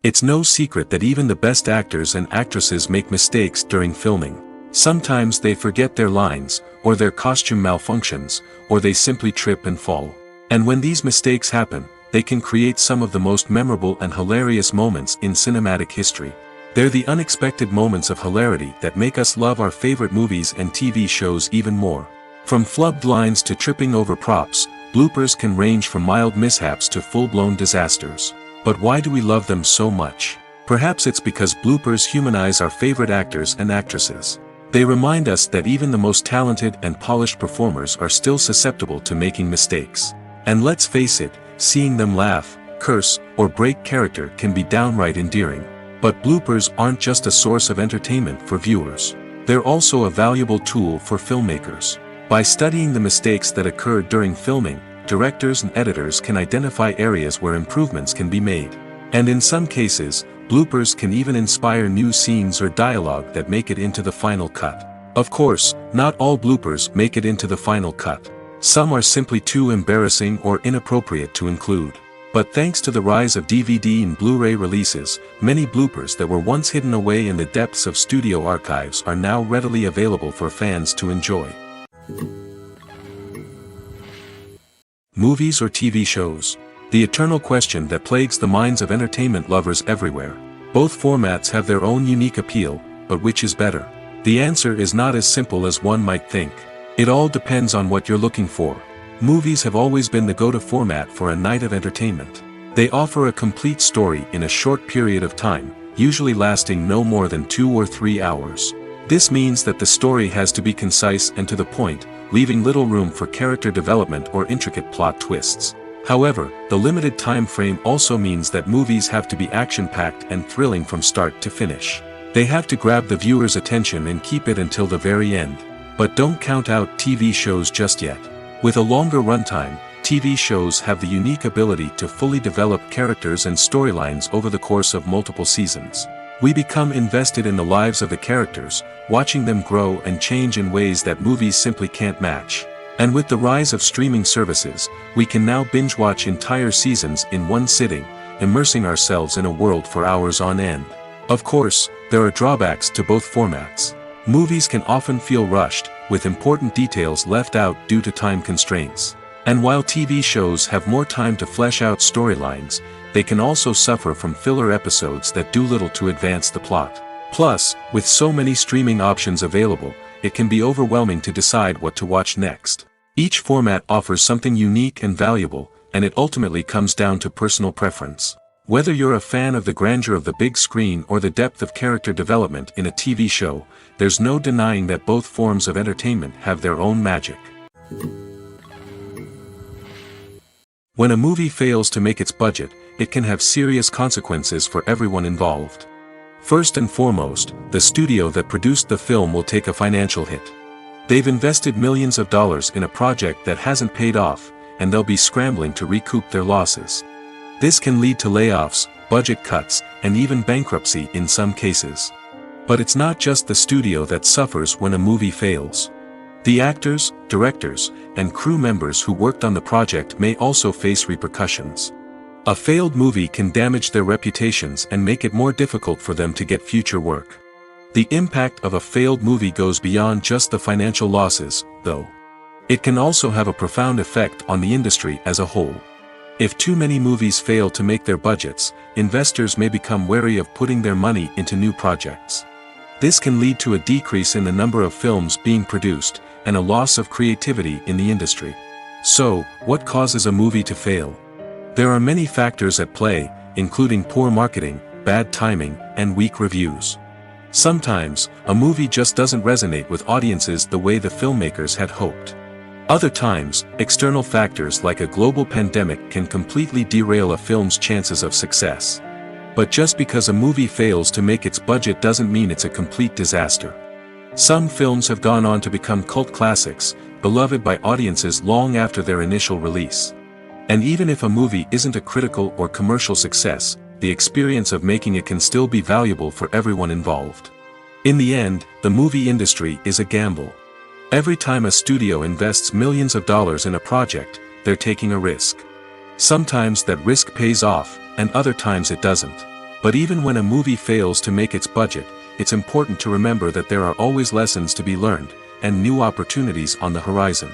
It's no secret that even the best actors and actresses make mistakes during filming. Sometimes they forget their lines, or their costume malfunctions, or they simply trip and fall. And when these mistakes happen, they can create some of the most memorable and hilarious moments in cinematic history. They're the unexpected moments of hilarity that make us love our favorite movies and TV shows even more. From flubbed lines to tripping over props, bloopers can range from mild mishaps to full-blown disasters. But why do we love them so much? Perhaps it's because bloopers humanize our favorite actors and actresses. They remind us that even the most talented and polished performers are still susceptible to making mistakes. And let's face it, seeing them laugh, curse, or break character can be downright endearing. But bloopers aren't just a source of entertainment for viewers. They're also a valuable tool for filmmakers. By studying the mistakes that occur during filming, directors and editors can identify areas where improvements can be made. And in some cases, bloopers can even inspire new scenes or dialogue that make it into the final cut. Of course, not all bloopers make it into the final cut. Some are simply too embarrassing or inappropriate to include. But thanks to the rise of DVD and Blu-ray releases, many bloopers that were once hidden away in the depths of studio archives are now readily available for fans to enjoy. Movies or TV shows? The eternal question that plagues the minds of entertainment lovers everywhere. Both formats have their own unique appeal, but which is better? The answer is not as simple as one might think. It all depends on what you're looking for. Movies have always been the go-to format for a night of entertainment. They offer a complete story in a short period of time, usually lasting no more than 2 or 3 hours. This means that the story has to be concise and to the point, leaving little room for character development or intricate plot twists. However, the limited time frame also means that movies have to be action-packed and thrilling from start to finish. They have to grab the viewer's attention and keep it until the very end. But don't count out TV shows just yet. With a longer runtime, TV shows have the unique ability to fully develop characters and storylines over the course of multiple seasons. We become invested in the lives of the characters, watching them grow and change in ways that movies simply can't match. And with the rise of streaming services, we can now binge-watch entire seasons in one sitting, immersing ourselves in a world for hours on end. Of course, there are drawbacks to both formats. Movies can often feel rushed, with important details left out due to time constraints. And while TV shows have more time to flesh out storylines, they can also suffer from filler episodes that do little to advance the plot. Plus, with so many streaming options available, it can be overwhelming to decide what to watch next. Each format offers something unique and valuable, and it ultimately comes down to personal preference. Whether you're a fan of the grandeur of the big screen or the depth of character development in a TV show, there's no denying that both forms of entertainment have their own magic. When a movie fails to make its budget, it can have serious consequences for everyone involved. First and foremost, the studio that produced the film will take a financial hit. They've invested millions of dollars in a project that hasn't paid off, and they'll be scrambling to recoup their losses. This can lead to layoffs, budget cuts, and even bankruptcy in some cases. But it's not just the studio that suffers when a movie fails. The actors, directors, and crew members who worked on the project may also face repercussions. A failed movie can damage their reputations and make it more difficult for them to get future work. The impact of a failed movie goes beyond just the financial losses, though. It can also have a profound effect on the industry as a whole. If too many movies fail to make their budgets, investors may become wary of putting their money into new projects. This can lead to a decrease in the number of films being produced, and a loss of creativity in the industry. So, what causes a movie to fail? There are many factors at play, including poor marketing, bad timing, and weak reviews. Sometimes, a movie just doesn't resonate with audiences the way the filmmakers had hoped. Other times, external factors like a global pandemic can completely derail a film's chances of success. But just because a movie fails to make its budget doesn't mean it's a complete disaster. Some films have gone on to become cult classics, beloved by audiences long after their initial release. And even if a movie isn't a critical or commercial success, the experience of making it can still be valuable for everyone involved. In the end, the movie industry is a gamble. Every time a studio invests millions of dollars in a project, they're taking a risk. Sometimes that risk pays off, and other times it doesn't. But even when a movie fails to make its budget, it's important to remember that there are always lessons to be learned, and new opportunities on the horizon.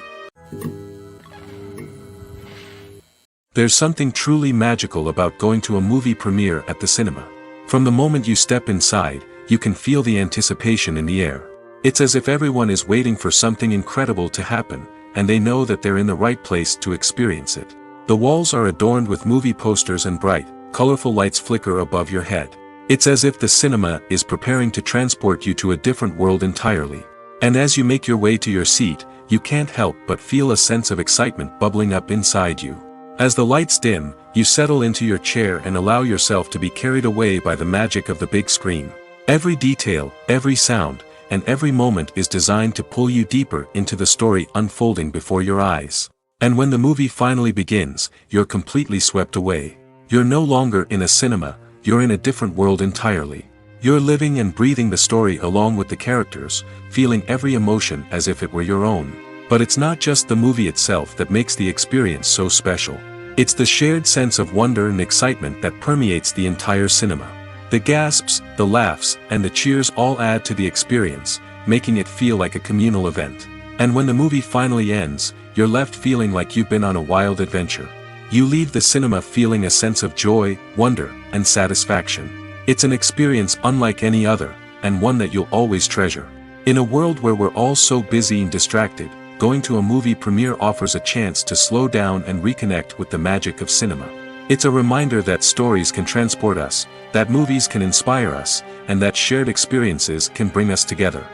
There's something truly magical about going to a movie premiere at the cinema. From the moment you step inside, you can feel the anticipation in the air. It's as if everyone is waiting for something incredible to happen, and they know that they're in the right place to experience it. The walls are adorned with movie posters and bright, colorful lights flicker above your head. It's as if the cinema is preparing to transport you to a different world entirely. And as you make your way to your seat, you can't help but feel a sense of excitement bubbling up inside you. As the lights dim, you settle into your chair and allow yourself to be carried away by the magic of the big screen. Every detail, every sound, and every moment is designed to pull you deeper into the story unfolding before your eyes. And when the movie finally begins, you're completely swept away. You're no longer in a cinema, you're in a different world entirely. You're living and breathing the story along with the characters, feeling every emotion as if it were your own. But it's not just the movie itself that makes the experience so special. It's the shared sense of wonder and excitement that permeates the entire cinema. The gasps, the laughs, and the cheers all add to the experience, making it feel like a communal event. And when the movie finally ends, you're left feeling like you've been on a wild adventure. You leave the cinema feeling a sense of joy, wonder, and satisfaction. It's an experience unlike any other, and one that you'll always treasure. In a world where we're all so busy and distracted, going to a movie premiere offers a chance to slow down and reconnect with the magic of cinema. It's a reminder that stories can transport us, that movies can inspire us, and that shared experiences can bring us together.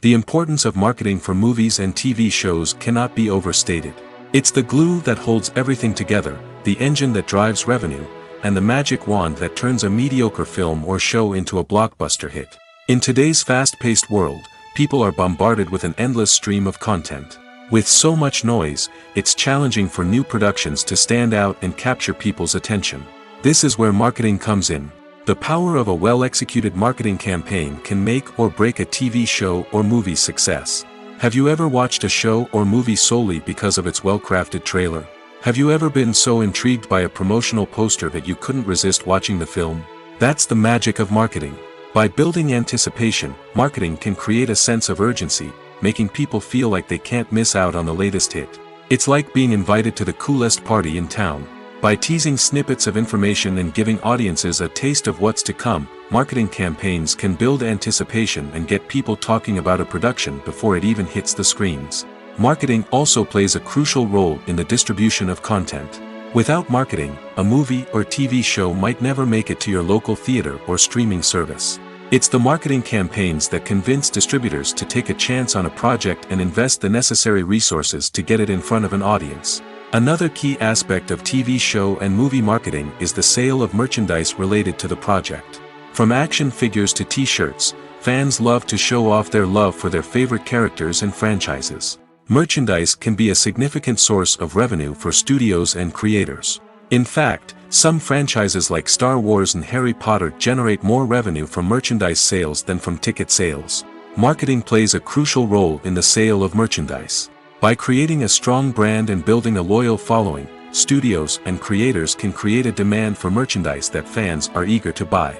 The importance of marketing for movies and TV shows cannot be overstated. It's the glue that holds everything together, the engine that drives revenue, and the magic wand that turns a mediocre film or show into a blockbuster hit. In today's fast-paced world, people are bombarded with an endless stream of content. With so much noise, it's challenging for new productions to stand out and capture people's attention. This is where marketing comes in. The power of a well-executed marketing campaign can make or break a TV show or movie's success. Have you ever watched a show or movie solely because of its well-crafted trailer? Have you ever been so intrigued by a promotional poster that you couldn't resist watching the film? That's the magic of marketing. By building anticipation, marketing can create a sense of urgency, making people feel like they can't miss out on the latest hit. It's like being invited to the coolest party in town. By teasing snippets of information and giving audiences a taste of what's to come, marketing campaigns can build anticipation and get people talking about a production before it even hits the screens. Marketing also plays a crucial role in the distribution of content. Without marketing, a movie or TV show might never make it to your local theater or streaming service. It's the marketing campaigns that convince distributors to take a chance on a project and invest the necessary resources to get it in front of an audience. Another key aspect of TV show and movie marketing is the sale of merchandise related to the project. From action figures to t-shirts, fans love to show off their love for their favorite characters and franchises. Merchandise can be a significant source of revenue for studios and creators. In fact, Some franchises like Star Wars and Harry Potter generate more revenue from merchandise sales than from ticket sales. Marketing plays a crucial role in the sale of merchandise. By creating a strong brand and building a loyal following, studios and creators can create a demand for merchandise that fans are eager to buy.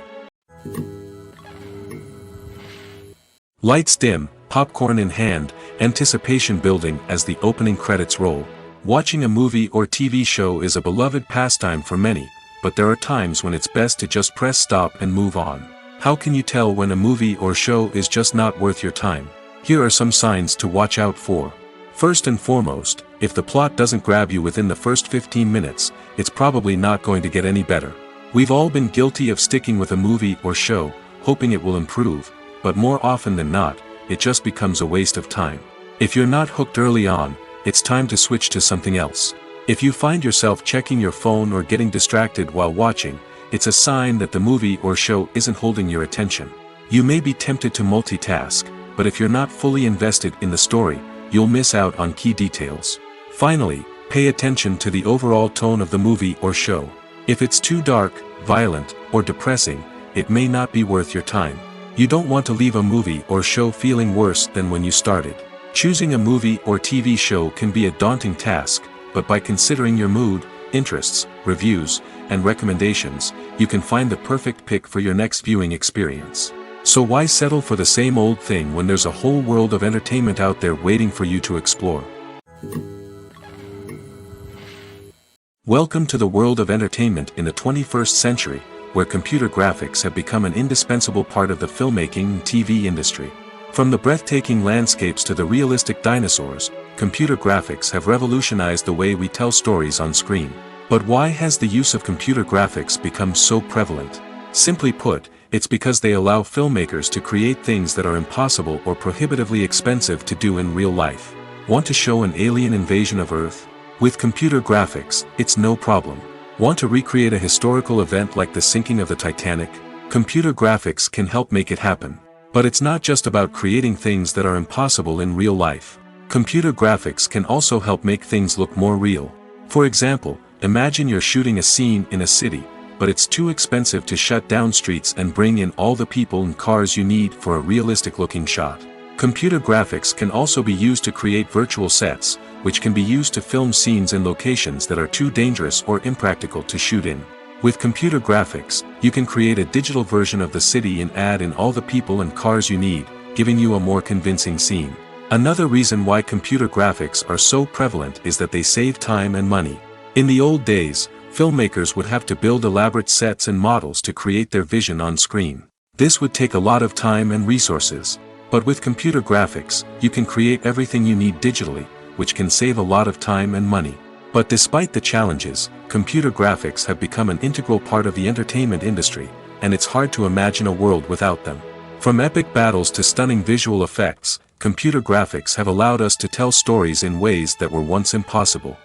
Lights dim, popcorn in hand, anticipation building as the opening credits roll. Watching a movie or TV show is a beloved pastime for many, but there are times when it's best to just press stop and move on. How can you tell when a movie or show is just not worth your time? Here are some signs to watch out for. First and foremost, if the plot doesn't grab you within the first 15 minutes, it's probably not going to get any better. We've all been guilty of sticking with a movie or show, hoping it will improve, but more often than not, it just becomes a waste of time. If you're not hooked early on, it's time to switch to something else. If you find yourself checking your phone or getting distracted while watching, it's a sign that the movie or show isn't holding your attention. You may be tempted to multitask, but if you're not fully invested in the story, you'll miss out on key details. Finally, pay attention to the overall tone of the movie or show. If it's too dark, violent, or depressing, it may not be worth your time. You don't want to leave a movie or show feeling worse than when you started. Choosing a movie or TV show can be a daunting task, but by considering your mood, interests, reviews, and recommendations, you can find the perfect pick for your next viewing experience. So why settle for the same old thing when there's a whole world of entertainment out there waiting for you to explore? Welcome to the world of entertainment in the 21st century, where computer graphics have become an indispensable part of the filmmaking and TV industry. From the breathtaking landscapes to the realistic dinosaurs, computer graphics have revolutionized the way we tell stories on screen. But why has the use of computer graphics become so prevalent? Simply put, it's because they allow filmmakers to create things that are impossible or prohibitively expensive to do in real life. Want to show an alien invasion of Earth? With computer graphics, it's no problem. Want to recreate a historical event like the sinking of the Titanic? Computer graphics can help make it happen. But it's not just about creating things that are impossible in real life. Computer graphics can also help make things look more real. For example, imagine you're shooting a scene in a city, but it's too expensive to shut down streets and bring in all the people and cars you need for a realistic-looking shot. Computer graphics can also be used to create virtual sets, which can be used to film scenes in locations that are too dangerous or impractical to shoot in. With computer graphics, you can create a digital version of the city and add in all the people and cars you need, giving you a more convincing scene. Another reason why computer graphics are so prevalent is that they save time and money. In the old days, filmmakers would have to build elaborate sets and models to create their vision on screen. This would take a lot of time and resources. But with computer graphics, you can create everything you need digitally, which can save a lot of time and money. But despite the challenges, computer graphics have become an integral part of the entertainment industry, and it's hard to imagine a world without them. From epic battles to stunning visual effects, computer graphics have allowed us to tell stories in ways that were once impossible.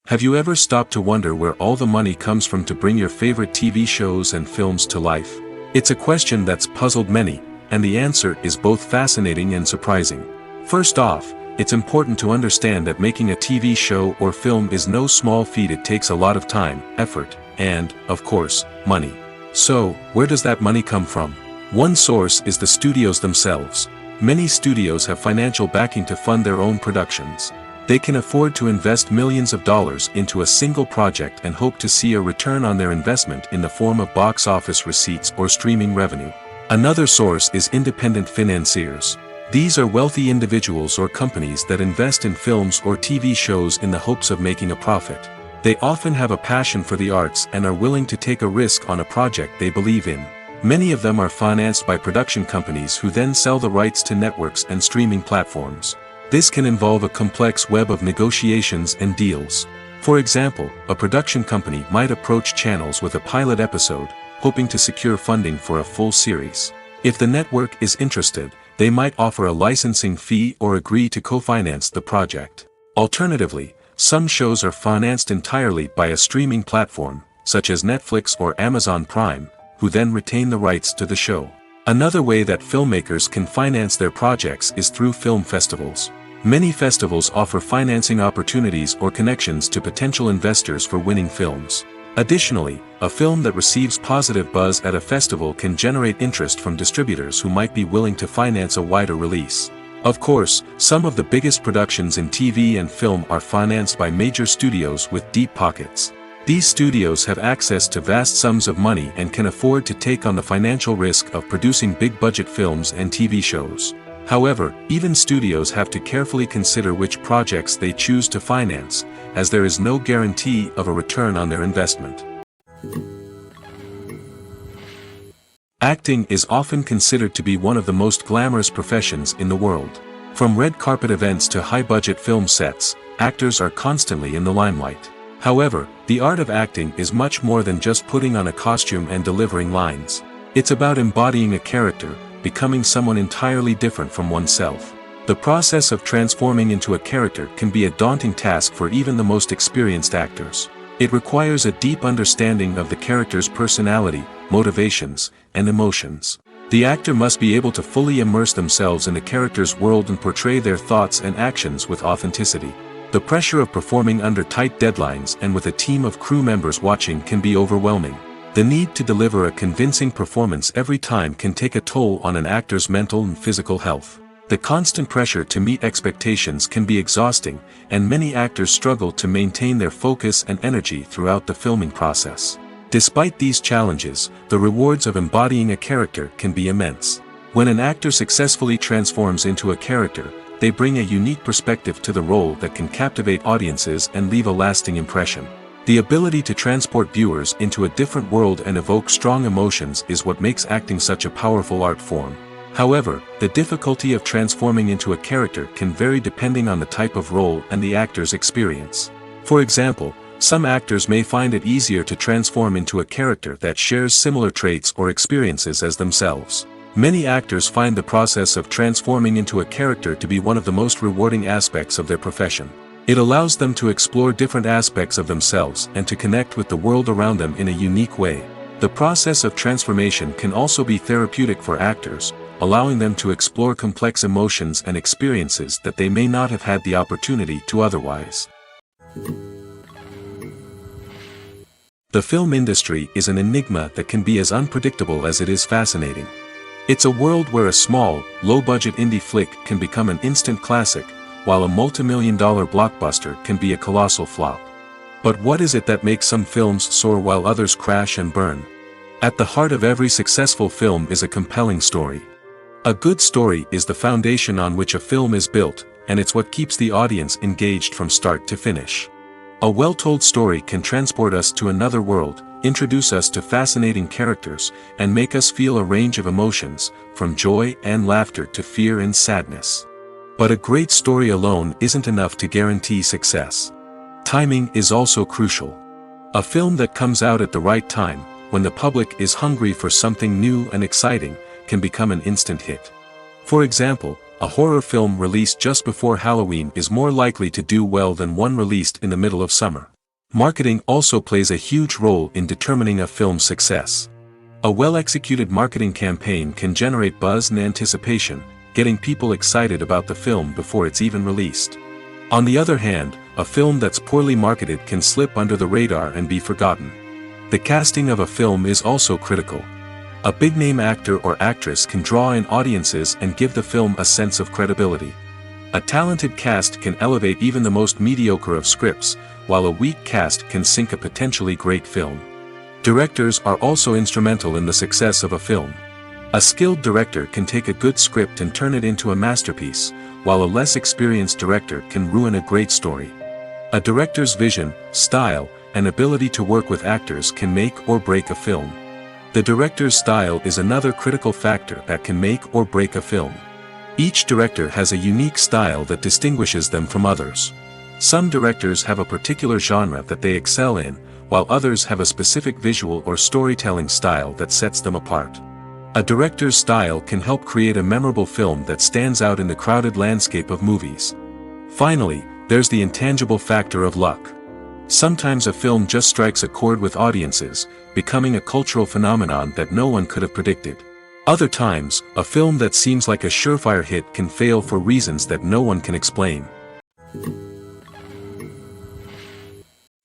Have you ever stopped to wonder where all the money comes from to bring your favorite TV shows and films to life? It's a question that's puzzled many, and the answer is both fascinating and surprising. First off, it's important to understand that making a TV show or film is no small feat. It takes a lot of time, effort, and, of course, money. So, where does that money come from? One source is the studios themselves. Many studios have financial backing to fund their own productions. They can afford to invest millions of dollars into a single project and hope to see a return on their investment in the form of box office receipts or streaming revenue. Another source is independent financiers. These are wealthy individuals or companies that invest in films or TV shows in the hopes of making a profit. They often have a passion for the arts and are willing to take a risk on a project they believe in. Many of them are financed by production companies who then sell the rights to networks and streaming platforms. This can involve a complex web of negotiations and deals. For example, a production company might approach channels with a pilot episode, hoping to secure funding for a full series. If the network is interested, they might offer a licensing fee or agree to co-finance the project. Alternatively, some shows are financed entirely by a streaming platform, such as Netflix or Amazon Prime, who then retain the rights to the show. Another way that filmmakers can finance their projects is through film festivals. Many festivals offer financing opportunities or connections to potential investors for winning films. Additionally, a film that receives positive buzz at a festival can generate interest from distributors who might be willing to finance a wider release. Of course, some of the biggest productions in TV and film are financed by major studios with deep pockets. These studios have access to vast sums of money and can afford to take on the financial risk of producing big-budget films and TV shows. However, even studios have to carefully consider which projects they choose to finance, as there is no guarantee of a return on their investment. Acting is often considered to be one of the most glamorous professions in the world. From red carpet events to high-budget film sets, actors are constantly in the limelight. However, the art of acting is much more than just putting on a costume and delivering lines. It's about embodying a character, becoming someone entirely different from oneself. The process of transforming into a character can be a daunting task for even the most experienced actors. It requires a deep understanding of the character's personality, motivations, and emotions. The actor must be able to fully immerse themselves in the character's world and portray their thoughts and actions with authenticity. The pressure of performing under tight deadlines and with a team of crew members watching can be overwhelming. The need to deliver a convincing performance every time can take a toll on an actor's mental and physical health. The constant pressure to meet expectations can be exhausting, and many actors struggle to maintain their focus and energy throughout the filming process. Despite these challenges, the rewards of embodying a character can be immense. When an actor successfully transforms into a character, they bring a unique perspective to the role that can captivate audiences and leave a lasting impression. The ability to transport viewers into a different world and evoke strong emotions is what makes acting such a powerful art form. However, the difficulty of transforming into a character can vary depending on the type of role and the actor's experience. For example, some actors may find it easier to transform into a character that shares similar traits or experiences as themselves. Many actors find the process of transforming into a character to be one of the most rewarding aspects of their profession. It allows them to explore different aspects of themselves and to connect with the world around them in a unique way. The process of transformation can also be therapeutic for actors, allowing them to explore complex emotions and experiences that they may not have had the opportunity to otherwise. The film industry is an enigma that can be as unpredictable as it is fascinating. It's a world where a small, low-budget indie flick can become an instant classic, while a multi-million-dollar blockbuster can be a colossal flop. But what is it that makes some films soar while others crash and burn? At the heart of every successful film is a compelling story. A good story is the foundation on which a film is built, and it's what keeps the audience engaged from start to finish. A well-told story can transport us to another world, introduce us to fascinating characters, and make us feel a range of emotions, from joy and laughter to fear and sadness. But a great story alone isn't enough to guarantee success. Timing is also crucial. A film that comes out at the right time, when the public is hungry for something new and exciting, can become an instant hit. For example, a horror film released just before Halloween is more likely to do well than one released in the middle of summer. Marketing also plays a huge role in determining a film's success. A well-executed marketing campaign can generate buzz and anticipation, getting people excited about the film before it's even released. On the other hand, a film that's poorly marketed can slip under the radar and be forgotten. The casting of a film is also critical. A big-name actor or actress can draw in audiences and give the film a sense of credibility. A talented cast can elevate even the most mediocre of scripts, while a weak cast can sink a potentially great film. Directors are also instrumental in the success of a film. A skilled director can take a good script and turn it into a masterpiece, while a less experienced director can ruin a great story. A director's vision, style, and ability to work with actors can make or break a film. The director's style is another critical factor that can make or break a film. Each director has a unique style that distinguishes them from others. Some directors have a particular genre that they excel in, while others have a specific visual or storytelling style that sets them apart. A director's style can help create a memorable film that stands out in the crowded landscape of movies. Finally, there's the intangible factor of luck. Sometimes a film just strikes a chord with audiences, becoming a cultural phenomenon that no one could have predicted. Other times, a film that seems like a surefire hit can fail for reasons that no one can explain.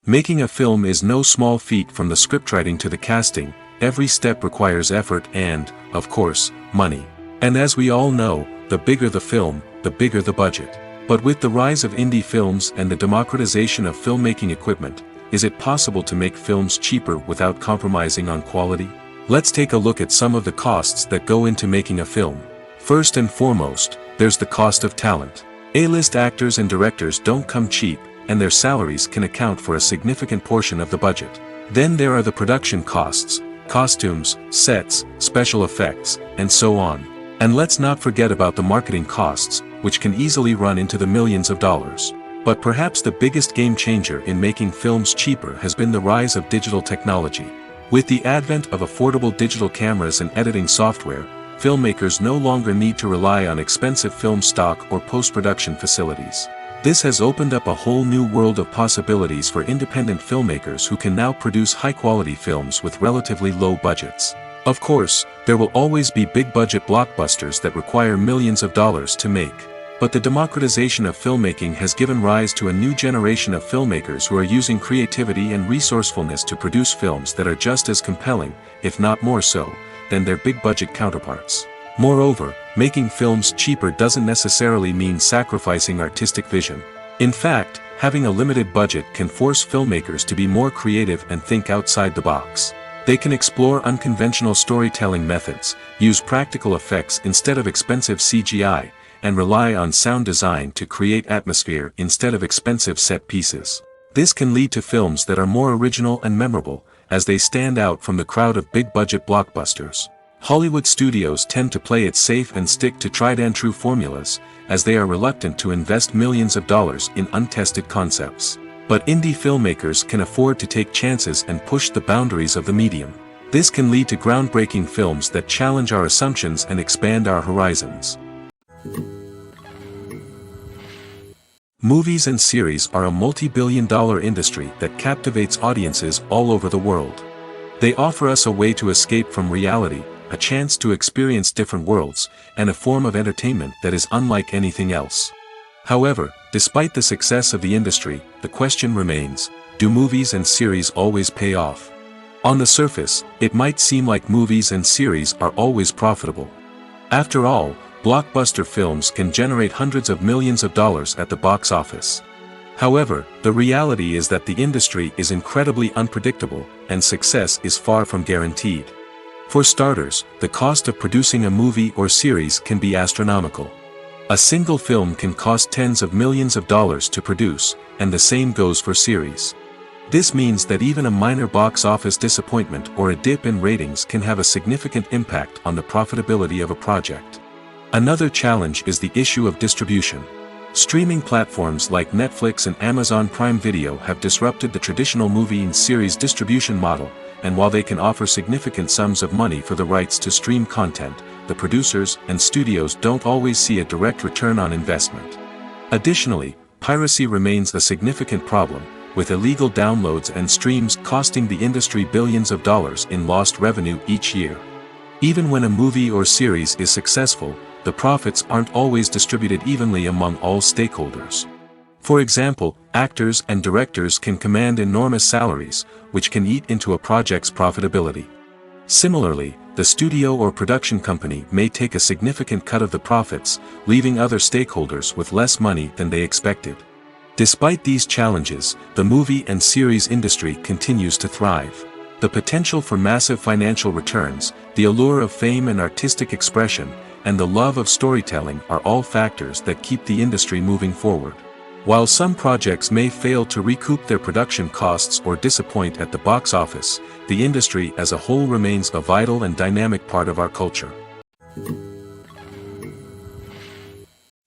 Making a film is no small feat. From the scriptwriting to the casting, every step requires effort and, of course, money. And as we all know, the bigger the film, the bigger the budget. But with the rise of indie films and the democratization of filmmaking equipment, is it possible to make films cheaper without compromising on quality? Let's take a look at some of the costs that go into making a film. First and foremost, there's the cost of talent. A-list actors and directors don't come cheap, and their salaries can account for a significant portion of the budget. Then there are the production costs, costumes, sets, special effects, and so on. And let's not forget about the marketing costs, which can easily run into the millions of dollars. But perhaps the biggest game changer in making films cheaper has been the rise of digital technology. With the advent of affordable digital cameras and editing software, filmmakers no longer need to rely on expensive film stock or post-production facilities. This has opened up a whole new world of possibilities for independent filmmakers who can now produce high-quality films with relatively low budgets. Of course, there will always be big-budget blockbusters that require millions of dollars to make. But the democratization of filmmaking has given rise to a new generation of filmmakers who are using creativity and resourcefulness to produce films that are just as compelling, if not more so, than their big-budget counterparts. Moreover, making films cheaper doesn't necessarily mean sacrificing artistic vision. In fact, having a limited budget can force filmmakers to be more creative and think outside the box. They can explore unconventional storytelling methods, use practical effects instead of expensive CGI, and rely on sound design to create atmosphere instead of expensive set pieces. This can lead to films that are more original and memorable, as they stand out from the crowd of big-budget blockbusters. Hollywood studios tend to play it safe and stick to tried-and-true formulas, as they are reluctant to invest millions of dollars in untested concepts. But indie filmmakers can afford to take chances and push the boundaries of the medium. This can lead to groundbreaking films that challenge our assumptions and expand our horizons. Movies and series are a multi-billion-dollar industry that captivates audiences all over the world. They offer us a way to escape from reality, a chance to experience different worlds, and a form of entertainment that is unlike anything else. However, despite the success of the industry, the question remains, do movies and series always pay off? On the surface, it might seem like movies and series are always profitable. After all, blockbuster films can generate hundreds of millions of dollars at the box office. However, the reality is that the industry is incredibly unpredictable, and success is far from guaranteed. For starters, the cost of producing a movie or series can be astronomical. A single film can cost tens of millions of dollars to produce, and the same goes for series. This means that even a minor box office disappointment or a dip in ratings can have a significant impact on the profitability of a project. Another challenge is the issue of distribution. Streaming platforms like Netflix and Amazon Prime Video have disrupted the traditional movie and series distribution model, and while they can offer significant sums of money for the rights to stream content, the producers and studios don't always see a direct return on investment. Additionally, piracy remains a significant problem, with illegal downloads and streams costing the industry billions of dollars in lost revenue each year. Even when a movie or series is successful, the profits aren't always distributed evenly among all stakeholders. For example, actors and directors can command enormous salaries, which can eat into a project's profitability. Similarly, the studio or production company may take a significant cut of the profits, leaving other stakeholders with less money than they expected. Despite these challenges, the movie and series industry continues to thrive. The potential for massive financial returns, the allure of fame and artistic expression, and the love of storytelling are all factors that keep the industry moving forward. While some projects may fail to recoup their production costs or disappoint at the box office, the industry as a whole remains a vital and dynamic part of our culture.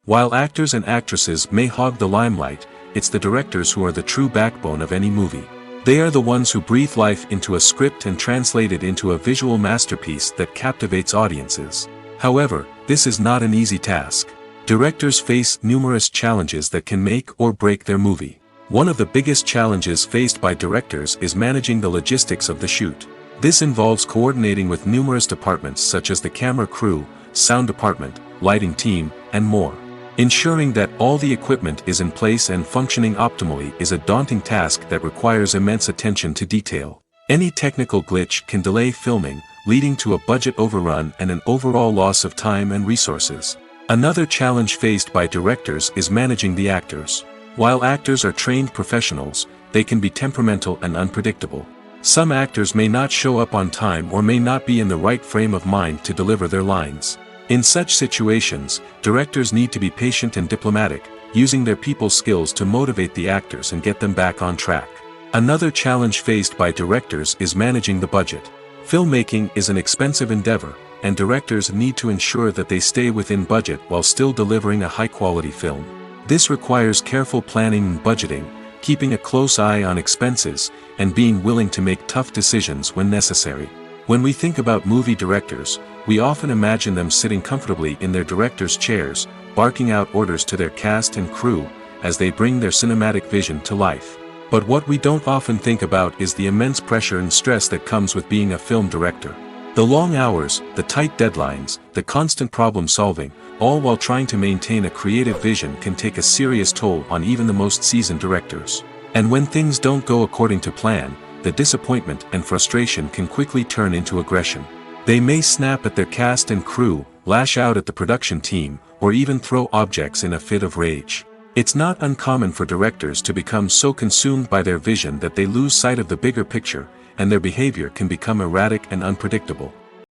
While actors and actresses may hog the limelight, it's the directors who are the true backbone of any movie. They are the ones who breathe life into a script and translate it into a visual masterpiece that captivates audiences. However, this is not an easy task. Directors face numerous challenges that can make or break their movie. One of the biggest challenges faced by directors is managing the logistics of the shoot. This involves coordinating with numerous departments such as the camera crew, sound department, lighting team, and more. Ensuring that all the equipment is in place and functioning optimally is a daunting task that requires immense attention to detail. Any technical glitch can delay filming, leading to a budget overrun and an overall loss of time and resources. Another challenge faced by directors is managing the actors. While actors are trained professionals, they can be temperamental and unpredictable. Some actors may not show up on time or may not be in the right frame of mind to deliver their lines. In such situations, directors need to be patient and diplomatic, using their people skills to motivate the actors and get them back on track. Another challenge faced by directors is managing the budget. Filmmaking is an expensive endeavor, and directors need to ensure that they stay within budget while still delivering a high-quality film. This requires careful planning and budgeting, keeping a close eye on expenses, and being willing to make tough decisions when necessary. When we think about movie directors, we often imagine them sitting comfortably in their director's chairs, barking out orders to their cast and crew, as they bring their cinematic vision to life. But what we don't often think about is the immense pressure and stress that comes with being a film director. The long hours, the tight deadlines, the constant problem solving, all while trying to maintain a creative vision can take a serious toll on even the most seasoned directors. And when things don't go according to plan, the disappointment and frustration can quickly turn into aggression. They may snap at their cast and crew, lash out at the production team, or even throw objects in a fit of rage. It's not uncommon for directors to become so consumed by their vision that they lose sight of the bigger picture, and their behavior can become erratic and unpredictable.